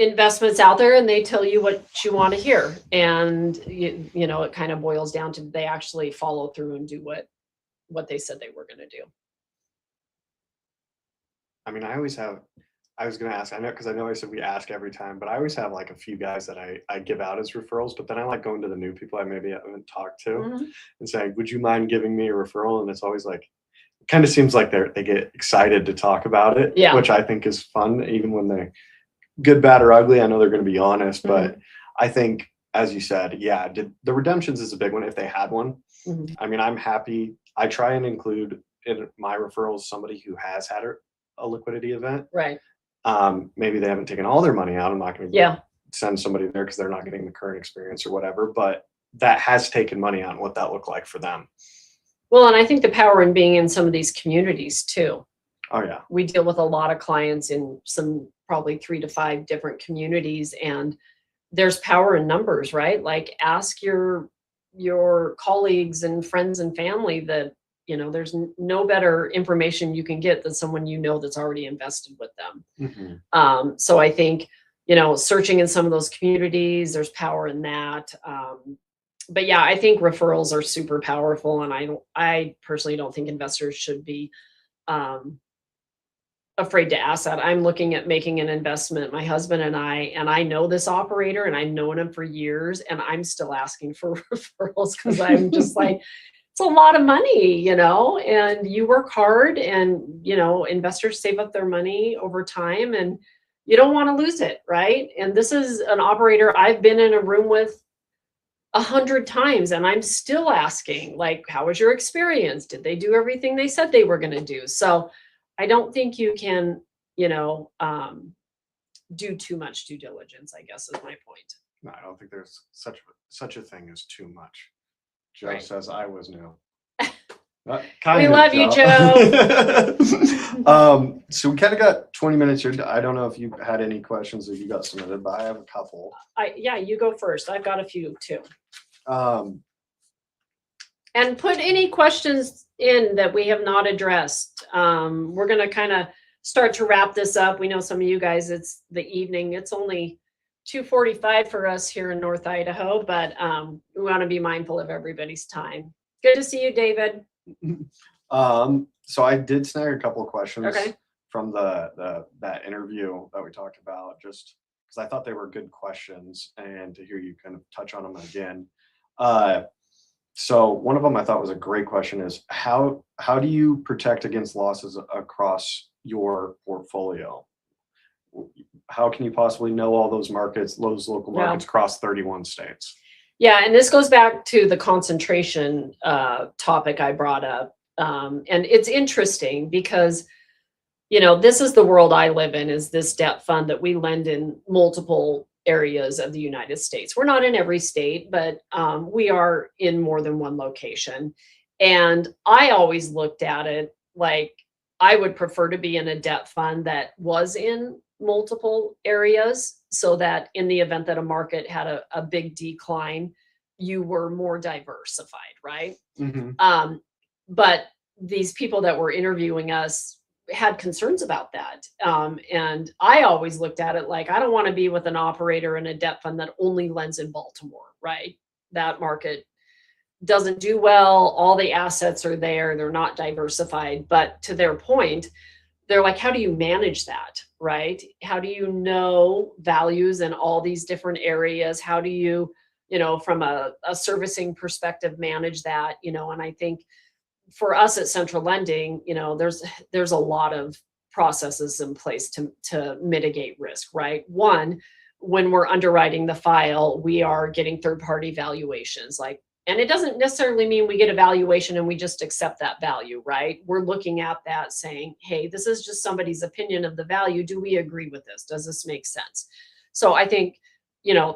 investments out there and they tell you what you want to hear. And, it kind of boils down to, they actually follow through and do what they said they were going to do. I mean, I was going to ask, because I know I said we ask every time, but I always have like a few guys that I give out as referrals, but then I like going to the new people I maybe haven't talked to and saying, would you mind giving me a referral? And it's always like, it kind of seems like they get excited to talk about it, which I think is fun, even when they good, bad, or ugly. I know they're going to be honest, but I think, as you said, the redemptions is a big one if they had one. I mean, I'm happy. I try and include in my referrals somebody who has had a liquidity event. Right. Maybe they haven't taken all their money out. I'm not going to send somebody there because they're not getting the current experience or whatever. But that has taken money on, what that looked like for them. Well, and I think the power in being in some of these communities too. Oh yeah. We deal with a lot of clients in some probably 3 to 5 different communities, and there's power in numbers, right? Like ask your colleagues and friends and family that, there's no better information you can get than someone that's already invested with them. So I think, searching in some of those communities, there's power in that. But yeah, I think referrals are super powerful, and I personally don't think investors should be afraid to ask that. I'm looking at making an investment, my husband and I know this operator and I've known him for years, and I'm still asking for referrals because I'm just like, it's a lot of money, and you work hard, and, investors save up their money over time, and you don't want to lose it, right? And this is an operator I've been in a room with 100 times, and I'm still asking, like, how was your experience? Did they do everything they said they were going to do? So I don't think you can, do too much due diligence, I guess is my point. No, I don't think there's such a thing as too much. Joe Right. says I was new. We love you, Joe. So we kind of got 20 minutes here. I don't know if you had any questions that you got submitted, but I have a couple. Yeah, you go first. I've got a few too. Um, And put any questions in that we have not addressed. We're going to kind of start to wrap this up. We know some of you guys, it's the evening. It's only 2:45 for us here in North Idaho, but we want to be mindful of everybody's time. Good to see you, David. So I did snag a couple of questions Okay. from that interview that we talked about, just because I thought they were good questions, and to hear you kind of touch on them again. So one of them I thought was a great question is how do you protect against losses across your portfolio? How can you possibly know all those markets, those local markets across 31 states? Yeah, and this goes back to the concentration topic I brought up. And it's interesting because, this is the world I live in, is this debt fund that we lend in multiple areas of the United States. We're not in every state, but we are in more than one location. And I always looked at it like I would prefer to be in a debt fund that was in multiple areas, so that in the event that a market had a big decline, you were more diversified, right? But these people that were interviewing us had concerns about that. And I always looked at it like, I don't want to be with an operator in a debt fund that only lends in Baltimore, right? That market doesn't do well. All the assets are there. They're not diversified. But to their point, they're like, how do you manage that, right? How do you know values in all these different areas? How do you, from a servicing perspective, manage that? And I think for us at Central Lending, there's a lot of processes in place to mitigate risk, right? One, when we're underwriting the file, we are getting third-party valuations, and it doesn't necessarily mean we get a valuation and we just accept that value, right? We're looking at that saying, hey, this is just somebody's opinion of the value. Do we agree with this? Does this make sense? So I think,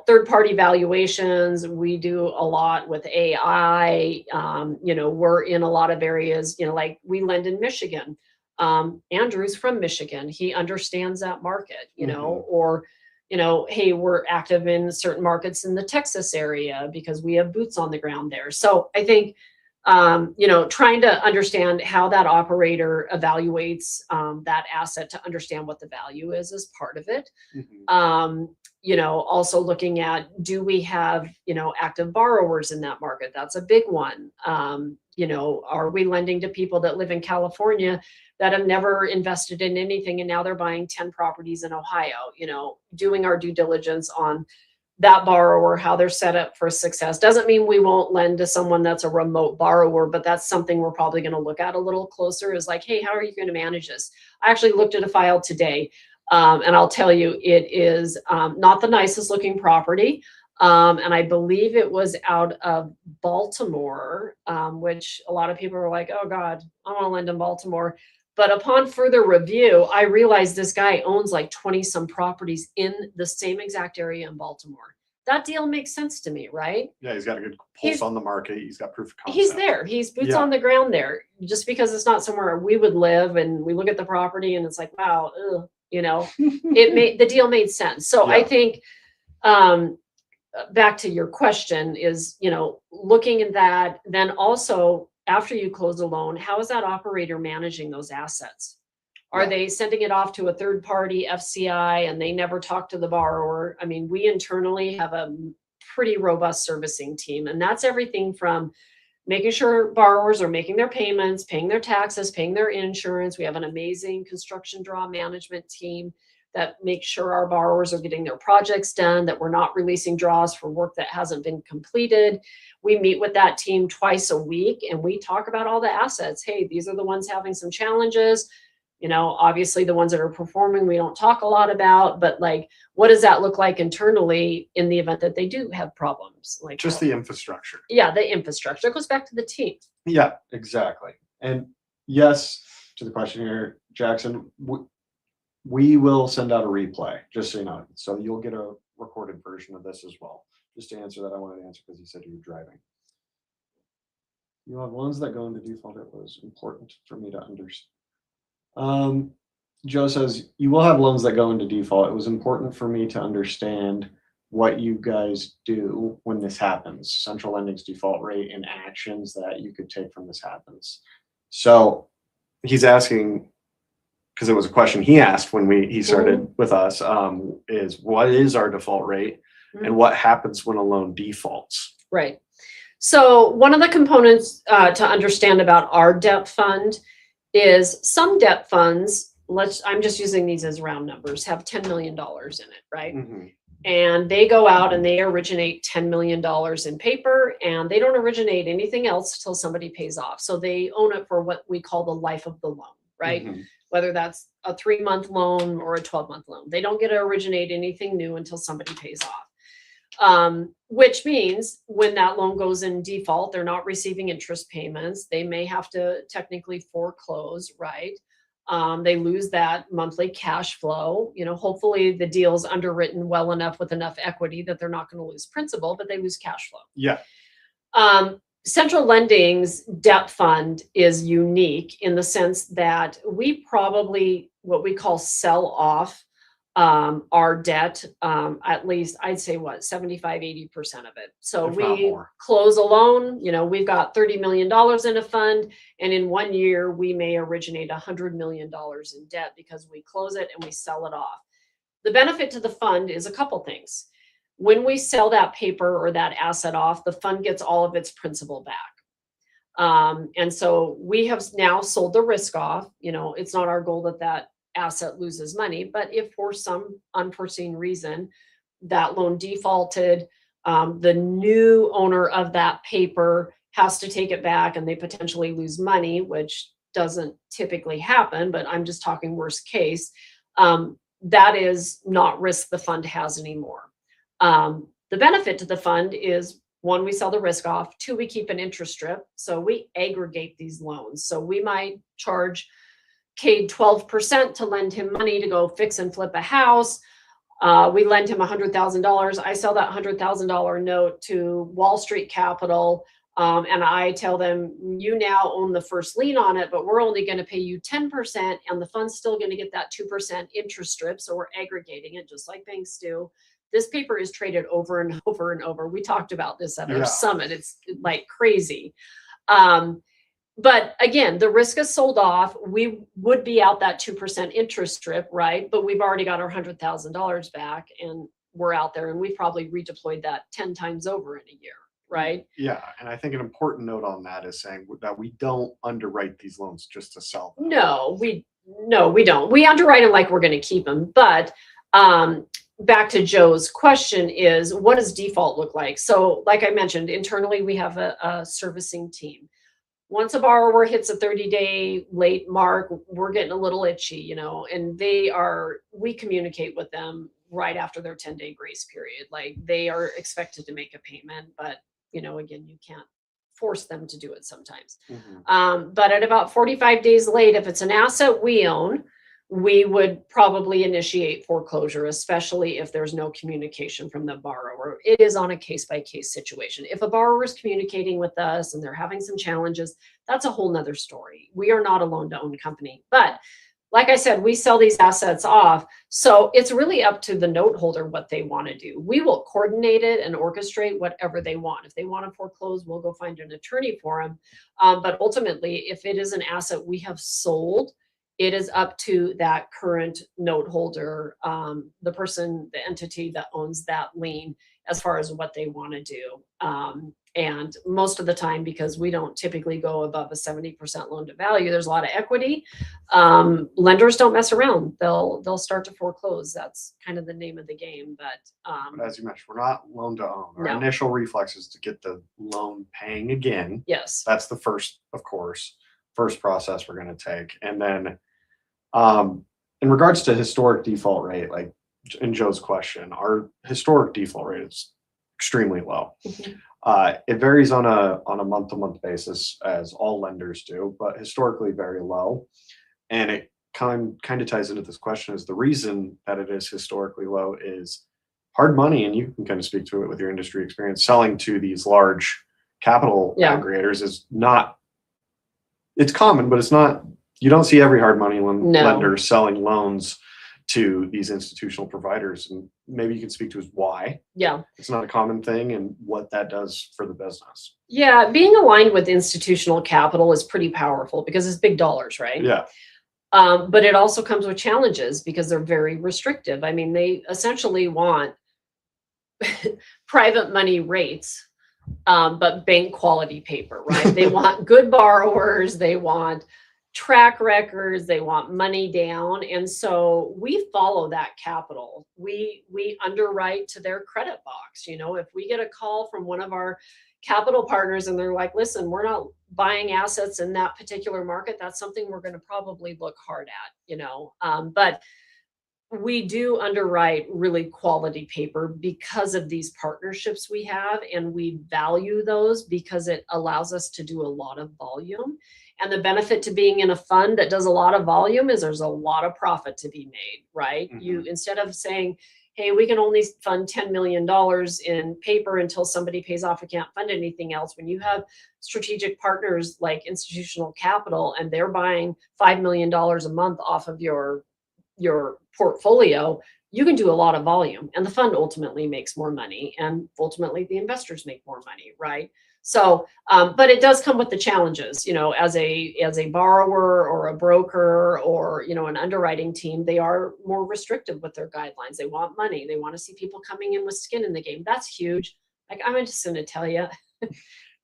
third-party valuations, we do a lot with AI. We're in a lot of areas, like we lend in Michigan. Andrew's from Michigan. He understands that market, or, hey, we're active in certain markets in the Texas area because we have boots on the ground there. So I think, trying to understand how that operator evaluates that asset to understand what the value is part of it. Also looking at, do we have, active borrowers in that market? That's a big one. Are we lending to people that live in California that have never invested in anything and now they're buying 10 properties in Ohio? Doing our due diligence on that borrower, how they're set up for success. Doesn't mean we won't lend to someone that's a remote borrower, but that's something we're probably going to look at a little closer, is like, hey, how are you going to manage this? I actually looked at a file today. And I'll tell you, it is not the nicest looking property. And I believe it was out of Baltimore, which a lot of people are like, oh God, I want to lend in Baltimore. But upon further review, I realized this guy owns like 20 some properties in the same exact area in Baltimore. that deal makes sense to me, right? Yeah, he's got a good pulse He's- on the market. He's got proof of concept. He's there. He's boots Yeah. on the ground there. Just because it's not somewhere we would live, and we look at the property and it's like, wow, ugh, the deal made sense. So I Yeah. think back to your question is, looking at that, then also after you close a loan, how is that operator managing those assets? Are Yeah. they sending it off to a third party FCI and they never talk to the borrower? I mean, we internally have a pretty robust servicing team, and that's everything from making sure borrowers are making their payments, paying their taxes, paying their insurance. We have an amazing construction draw management team that makes sure our borrowers are getting their projects done, that we're not releasing draws for work that hasn't been completed. We meet with that team twice a week and we talk about all the assets. Hey, these are the ones having some challenges. Obviously the ones that are performing, we don't talk a lot about, but like, what does that look like internally in the event that they do have problems? Like just the infrastructure. Yeah, the infrastructure. It goes back to the team. Yeah, exactly. And yes, to the question here, Jackson, we will send out a replay, just so you know. So you'll get a recorded version of this as well. Just to answer that, I wanted to answer because you said you were driving. You have loans that go into default. It was important for me to understand. Joe says, you will have loans that go into default. It was important for me to understand what you guys do when this happens. Central lending's default rate and actions that you could take from this happens. So he's asking, because it was a question he asked when he started with us, is what is our default rate and what happens when a loan defaults? Right. So one of the components to understand about our debt fund is some debt funds, I'm just using these as round numbers, have $10 million in it, right? Mm-hmm. And they go out and they originate $10 million in paper, and they don't originate anything else till somebody pays off. So they own it for what we call the life of the loan, right? Mm-hmm. Whether that's a 3-month loan or a 12-month loan. They don't get to originate anything new until somebody pays off. Which means when that loan goes in default, they're not receiving interest payments. They may have to technically foreclose, right? They lose that monthly cash flow. Hopefully the deal's underwritten well enough with enough equity that they're not going to lose principal, but they lose cash flow. Yeah. Central Lending's debt fund is unique in the sense that we probably what we call sell off our debt, at least I'd say 75-80% of it. So If not we more. close a loan, we've got $30 million in a fund, and in 1 year we may originate $100 million in debt because we close it and we sell it off. The benefit to the fund is a couple things. When we sell that paper or that asset off, the fund gets all of its principal back. And so we have now sold the risk off. It's not our goal that asset loses money, but if for some unforeseen reason that loan defaulted, the new owner of that paper has to take it back and they potentially lose money, which doesn't typically happen, but I'm just talking worst case. That is not risk the fund has anymore. The benefit to the fund is, 1, we sell the risk off. 2, we keep an interest strip. So we aggregate these loans. So we might charge Kade 12% to lend him money to go fix and flip a house. We lend him $100,000. I sell that $100,000 note to Wall Street Capital. And I tell them, you now own the first lien on it, but we're only going to pay you 10%, and the fund's still going to get that 2% interest strip. So we're aggregating it just like banks do. This paper is traded over and over and over. We talked about this at our summit. It's like crazy. But again, the risk is sold off. We would be out that 2% interest strip, right? But we've already got our $100,000 back, and we're out there, and we've probably redeployed that 10 times over in a year, right? Yeah, and I think an important note on that is saying that we don't underwrite these loans just to sell them. No, we don't. We underwrite them like we're going to keep them. But back to Joe's question is, what does default look like? So like I mentioned, internally, we have a servicing team. Once a borrower hits a 30-day late mark, we're getting a little itchy, and we communicate with them right after their 10-day grace period. Like, they are expected to make a payment, but, again, you can't force them to do it sometimes. Mm-hmm. But at about 45 days late, if it's an asset we own, we would probably initiate foreclosure, especially if there's no communication from the borrower. It is on a case-by-case situation. If a borrower is communicating with us and they're having some challenges, that's a whole nother story. We are not a loan-to-own company. But like I said, we sell these assets off. So it's really up to the note holder what they want to do. We will coordinate it and orchestrate whatever they want. If they want to foreclose, we'll go find an attorney for them. But ultimately, if it is an asset we have sold, it is up to that current note holder, the person, the entity that owns that lien, as far as what they want to do. And most of the time, because we don't typically go above a 70% loan to value, there's a lot of equity. Lenders don't mess around. They'll start to foreclose. That's kind of the name of the game. But as you mentioned, we're not loan to own. Our No. initial reflex is to get the loan paying again. Yes. That's the first, of course, first process we're going to take. And then in regards to historic default rate, like in Joe's question, our historic default rate is extremely low. Mhm. It varies on a month-to-month basis, as all lenders do, but historically very low. And it kind of ties into this question, is the reason that it is historically low is hard money, and you can kind of speak to it with your industry experience, selling to these large capital Yeah. aggregators is not, it's common, but it's not, you don't see every hard money No. lender selling loans to these institutional providers. And maybe you can speak to us why Yeah. it's not a common thing and what that does for the business. Yeah. Being aligned with institutional capital is pretty powerful because it's big dollars, right? Yeah. But it also comes with challenges because they're very restrictive. I mean, they essentially want private money rates, but bank quality paper, right? They want good borrowers. They want track records. They want money down. And so we follow that capital. We underwrite to their credit box. You know, if we get a call from one of our capital partners and they're like, listen, we're not buying assets in that particular market, that's something we're going to probably look hard at, you know. But we do underwrite really quality paper because of these partnerships we have, and we value those because it allows us to do a lot of volume. And the benefit to being in a fund that does a lot of volume is there's a lot of profit to be made, right? Mhm. You, instead of saying, hey, we can only fund $10 million in paper until somebody pays off, we can't fund anything else. When you have strategic partners like institutional capital and they're buying $5 million a month off of your portfolio, you can do a lot of volume, and the fund ultimately makes more money, and ultimately the investors make more money, right? So, but it does come with the challenges, you know, as a borrower or a broker or, you know, an underwriting team, they are more restrictive with their guidelines. They want money. They want to see people coming in with skin in the game. That's huge. Like, I'm just going to tell you,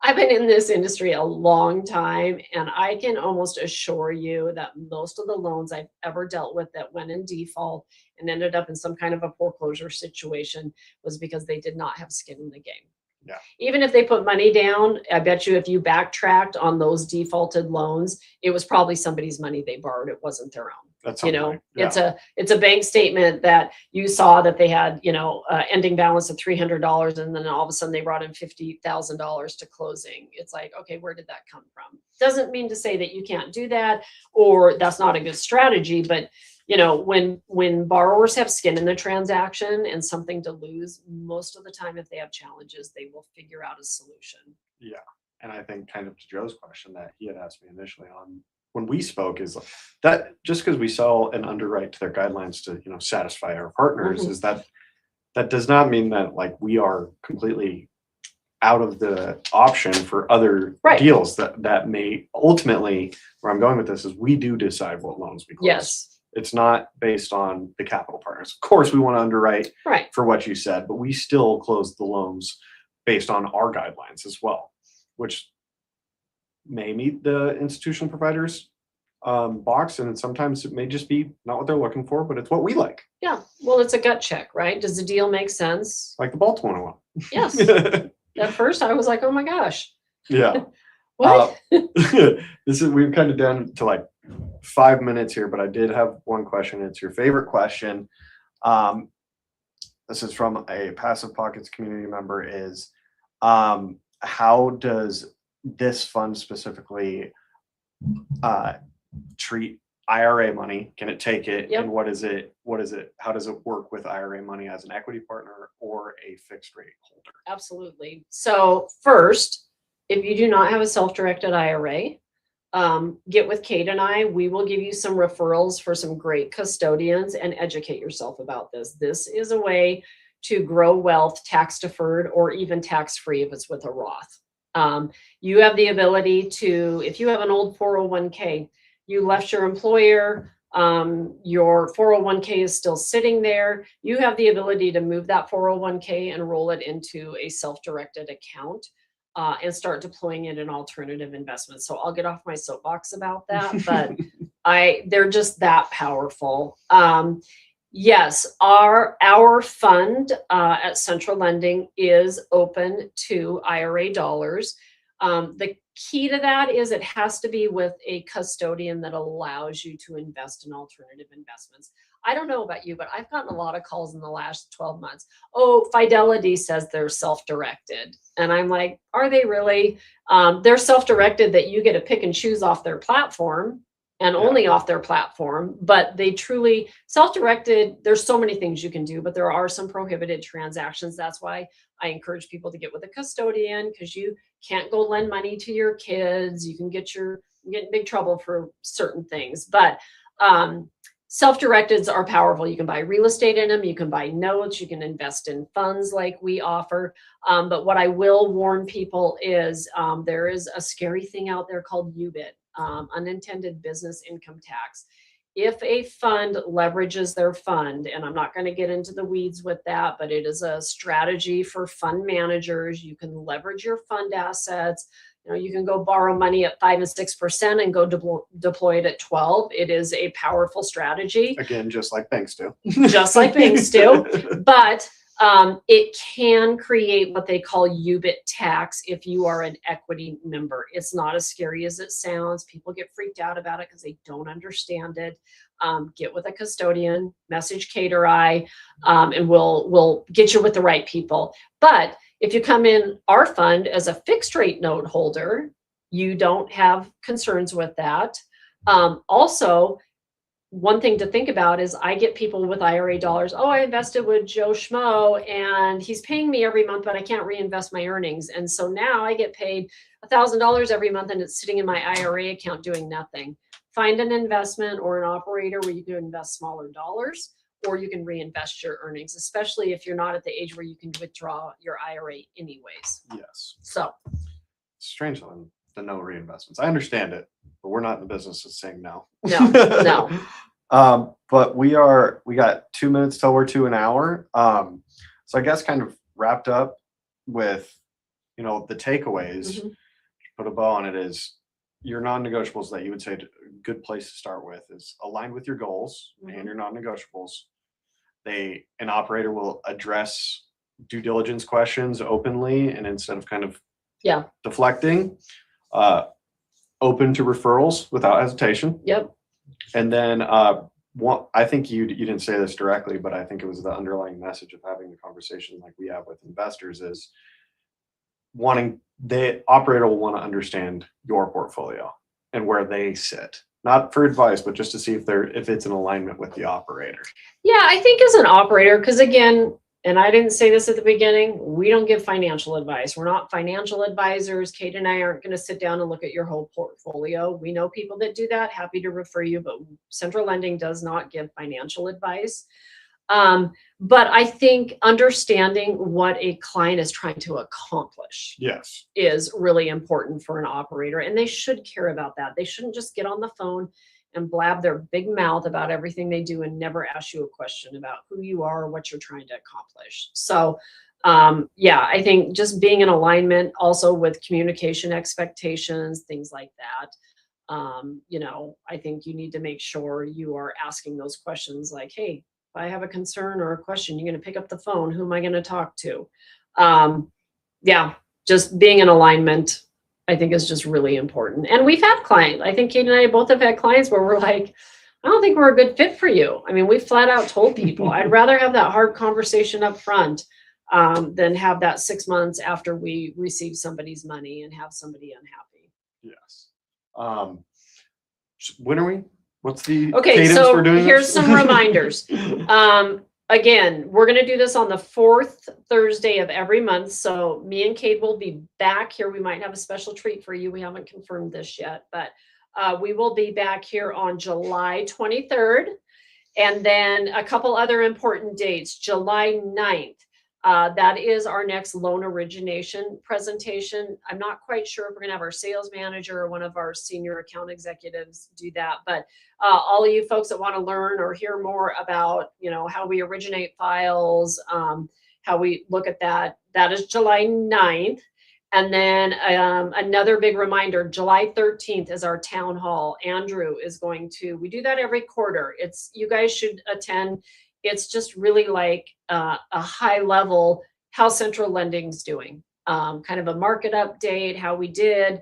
I've been in this industry a long time, and I can almost assure you that most of the loans I've ever dealt with that went in default and ended up in some kind of a foreclosure situation was because they did not have skin in the game. Yeah. Even if they put money down, I bet you if you backtracked on those defaulted loans, it was probably somebody's money they borrowed. It wasn't their own. That's You know, something. Yeah. it's a bank statement that you saw that they had, you know, ending balance of $300, and then all of a sudden they brought in $50,000 to closing. It's like, okay, where did that come from? Doesn't mean to say that you can't do that or that's not a good strategy, but you know, when borrowers have skin in the transaction and something to lose, most of the time, if they have challenges, they will figure out a solution. Yeah. And I think kind of to Joe's question that he had asked me initially on when we spoke is that just because we sell and underwrite to their guidelines to, you know, satisfy our partners, Mhm. is that does not mean that like we are completely out of the option for other Right. deals that may ultimately, where I'm going with this is we do decide what loans we close. Yes. It's not based on the capital partners. Of course, we want to underwrite Right. for what you said, but we still close the loans based on our guidelines as well, which may meet the institutional providers box, and sometimes it may just be not what they're looking for, but it's what we like, Yeah. Well, it's a gut check, right? Does the deal make sense? like the Baltimore one. Yes. At first, I was like, oh my gosh. Yeah. What? This is, we're kind of down to like 5 minutes here, but I did have one question. It's your favorite question. This is from a Passive Pockets community member. Is how does this fund specifically treat IRA money? Can it take it? Yep. And what is it? How does it work with IRA money as an equity partner or a fixed rate holder? Absolutely. So first, if you do not have a self-directed IRA, get with Kate and I. We will give you some referrals for some great custodians and educate yourself about this. This is a way to grow wealth tax deferred or even tax free if it's with a Roth. You have the ability to, if you have an old 401k, you left your employer, your 401k is still sitting there, you have the ability to move that 401k and roll it into a self-directed account. And start deploying it in alternative investments. So I'll get off my soapbox about that, but they're just that powerful. Yes, our fund at Central Lending is open to IRA dollars. The key to that is it has to be with a custodian that allows you to invest in alternative investments. I don't know about you, but I've gotten a lot of calls in the last 12 months. Oh, Fidelity says they're self-directed. And I'm like, are they really? They're self-directed that you get to pick and choose off their platform and only off their platform, but they truly self-directed. There's so many things you can do, but there are some prohibited transactions. That's why I encourage people to get with a custodian, because you can't go lend money to your kids. You can get in big trouble for certain things, but self-directeds are powerful. You can buy real estate in them. You can buy notes. You can invest in funds like we offer. But what I will warn people is there is a scary thing out there called UBIT, unintended business income tax. If a fund leverages their fund, and I'm not going to get into the weeds with that, but it is a strategy for fund managers. You can leverage your fund assets. You can go borrow money at 5 and 6% and go deploy it at 12. It is a powerful strategy. Again, just like banks do. Just like banks do. But it can create what they call UBIT tax if you are an equity member. It's not as scary as it sounds. People get freaked out about it because they don't understand it. Get with a custodian, message Kate or I, and we'll get you with the right people. But if you come in our fund as a fixed rate note holder, you don't have concerns with that. Also, one thing to think about is I get people with IRA dollars. Oh, I invested with Joe Schmo and he's paying me every month, but I can't reinvest my earnings. And so now I get paid $1,000 every month and it's sitting in my IRA account doing nothing. Find an investment or an operator where you can invest smaller dollars, or you can reinvest your earnings, especially if you're not at the age where you can withdraw your IRA anyways. Yes. So strange on the no reinvestments. I understand it, but we're not in the business of saying no. No. But we got 2 minutes till we're to an hour. So I guess kind of wrapped up with, the takeaways, put a bow on it, is your non-negotiables that you would say a good place to start with is aligned with your goals and your non-negotiables. An operator will address due diligence questions openly, and instead of kind of deflecting, open to referrals without hesitation. Yep. And then I think you didn't say this directly, but I think it was the underlying message of having the conversation like we have with investors is the operator will want to understand your portfolio and where they sit, not for advice, but just to see if it's in alignment with the operator. Yeah, I think as an operator, because again, and I didn't say this at the beginning, we don't give financial advice. We're not financial advisors. Kate and I aren't going to sit down and look at your whole portfolio. We know people that do that, happy to refer you, but Central Lending does not give financial advice. But I think understanding what a client is trying to accomplish is really important for an operator, and they should care about that. They shouldn't just get on the phone and blab their big mouth about everything they do and never ask you a question about who you are or what you're trying to accomplish. So I think just being in alignment also with communication expectations, things like that. I think you need to make sure you are asking those questions like, hey, if I have a concern or a question, you're going to pick up the phone. Who am I going to talk to? Just being in alignment, I think, is just really important. And we've had clients. I think Kate and I both have had clients where we're like, I don't think we're a good fit for you. I mean, we flat out told people I'd rather have that hard conversation up front than have that 6 months after we receive somebody's money and have somebody unhappy. Yes. When are we? What's the Okay, cadence so for doing here's this? some reminders. Again, we're going to do this on the fourth Thursday of every month. So me and Kate will be back here. We might have a special treat for you. We haven't confirmed this yet, but we will be back here on July 23rd. And then a couple other important dates, July 9th. That is our next loan origination presentation. I'm not quite sure if we're going to have our sales manager or one of our senior account executives do that, but all of you folks that want to learn or hear more about, how we originate files, how we look at that, that is July 9th. And then another big reminder, July 13th is our town hall. Andrew is we do that every quarter. You guys should attend. It's just really like a high level, how Central Lending's doing, kind of a market update, how we did.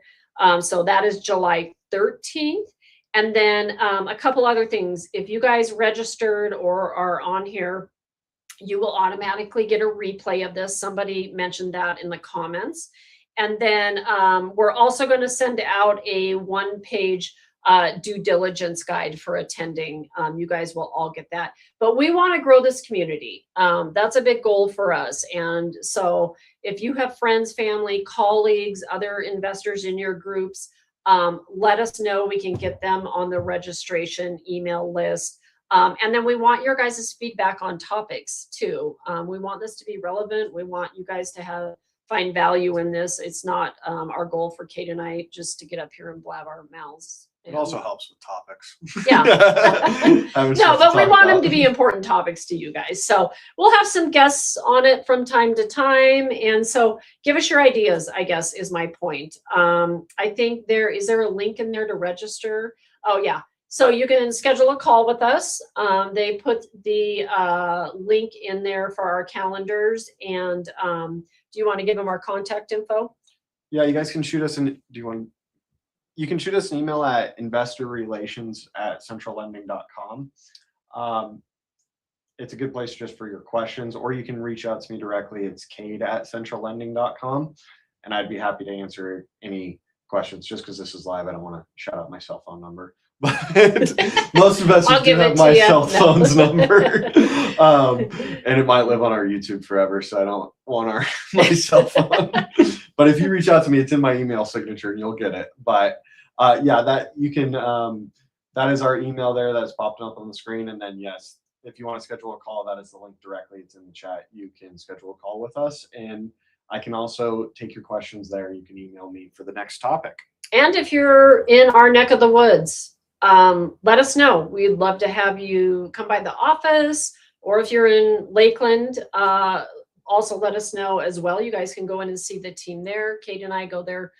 So that is July 13th. And then a couple other things. If you guys registered or are on here, you will automatically get a replay of this. Somebody mentioned that in the comments. And then we're also going to send out a one-page due diligence guide for attending. You guys will all get that. But we want to grow this community. That's a big goal for us. And so if you have friends, family, colleagues, other investors in your groups, let us know. We can get them on the registration email list. And then we want your guys' feedback on topics too. We want this to be relevant. We want you guys to find value in this. It's not our goal for Kate and I just to get up here and blab our mouths. It also helps with topics. Yeah. No, but we want them to be important topics to you guys. So we'll have some guests on it from time to time. And so give us your ideas, I guess, is my point. I think is there a link in there to register? Oh, yeah. So you can schedule a call with us. They put the link in there for our calendars. And do you want to give them our contact info? Yeah, you guys can shoot us you can shoot us an email at investorrelations@centrallending.com. It's a good place just for your questions, or you can reach out to me directly. It's Kade@centrallending.com, and I'd be happy to answer any questions. Just because this is live, I don't want to shout out my cell phone number. But most investors do have my cell phone's number, and it might live on our YouTube forever, so I don't want my cell phone. But if you reach out to me, it's in my email signature, and you'll get it. But yeah, that you can. That is our email there. That's popping up on the screen, and then yes, if you want to schedule a call, that is the link directly. It's in the chat. You can schedule a call with us, and I can also take your questions there. You can email me for the next topic. And if you're in our neck of the woods, let us know. We'd love to have you come by the office, or if you're in Lakeland, also let us know as well. You guys can go in and see the team there. Kate and I go there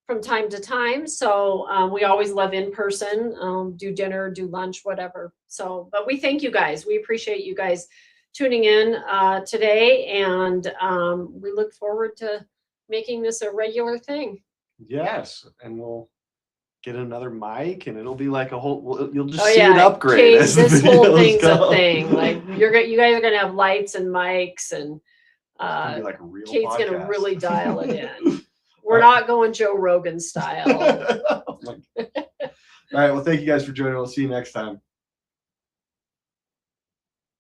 from time to time. So we always love in person, do dinner, do lunch, whatever. So, but we thank you guys. We appreciate you guys tuning in today. And we look forward to making this a regular thing. Yes. And we'll get another mic, and it'll be like a whole. You'll just see it upgrade. Kate, this whole thing's a thing. Like you guys are gonna have lights and mics, and be like a real Kate's podcast. Gonna really dial it in. We're not going Joe Rogan style. All right. Well, thank you guys for joining. We'll see you next time.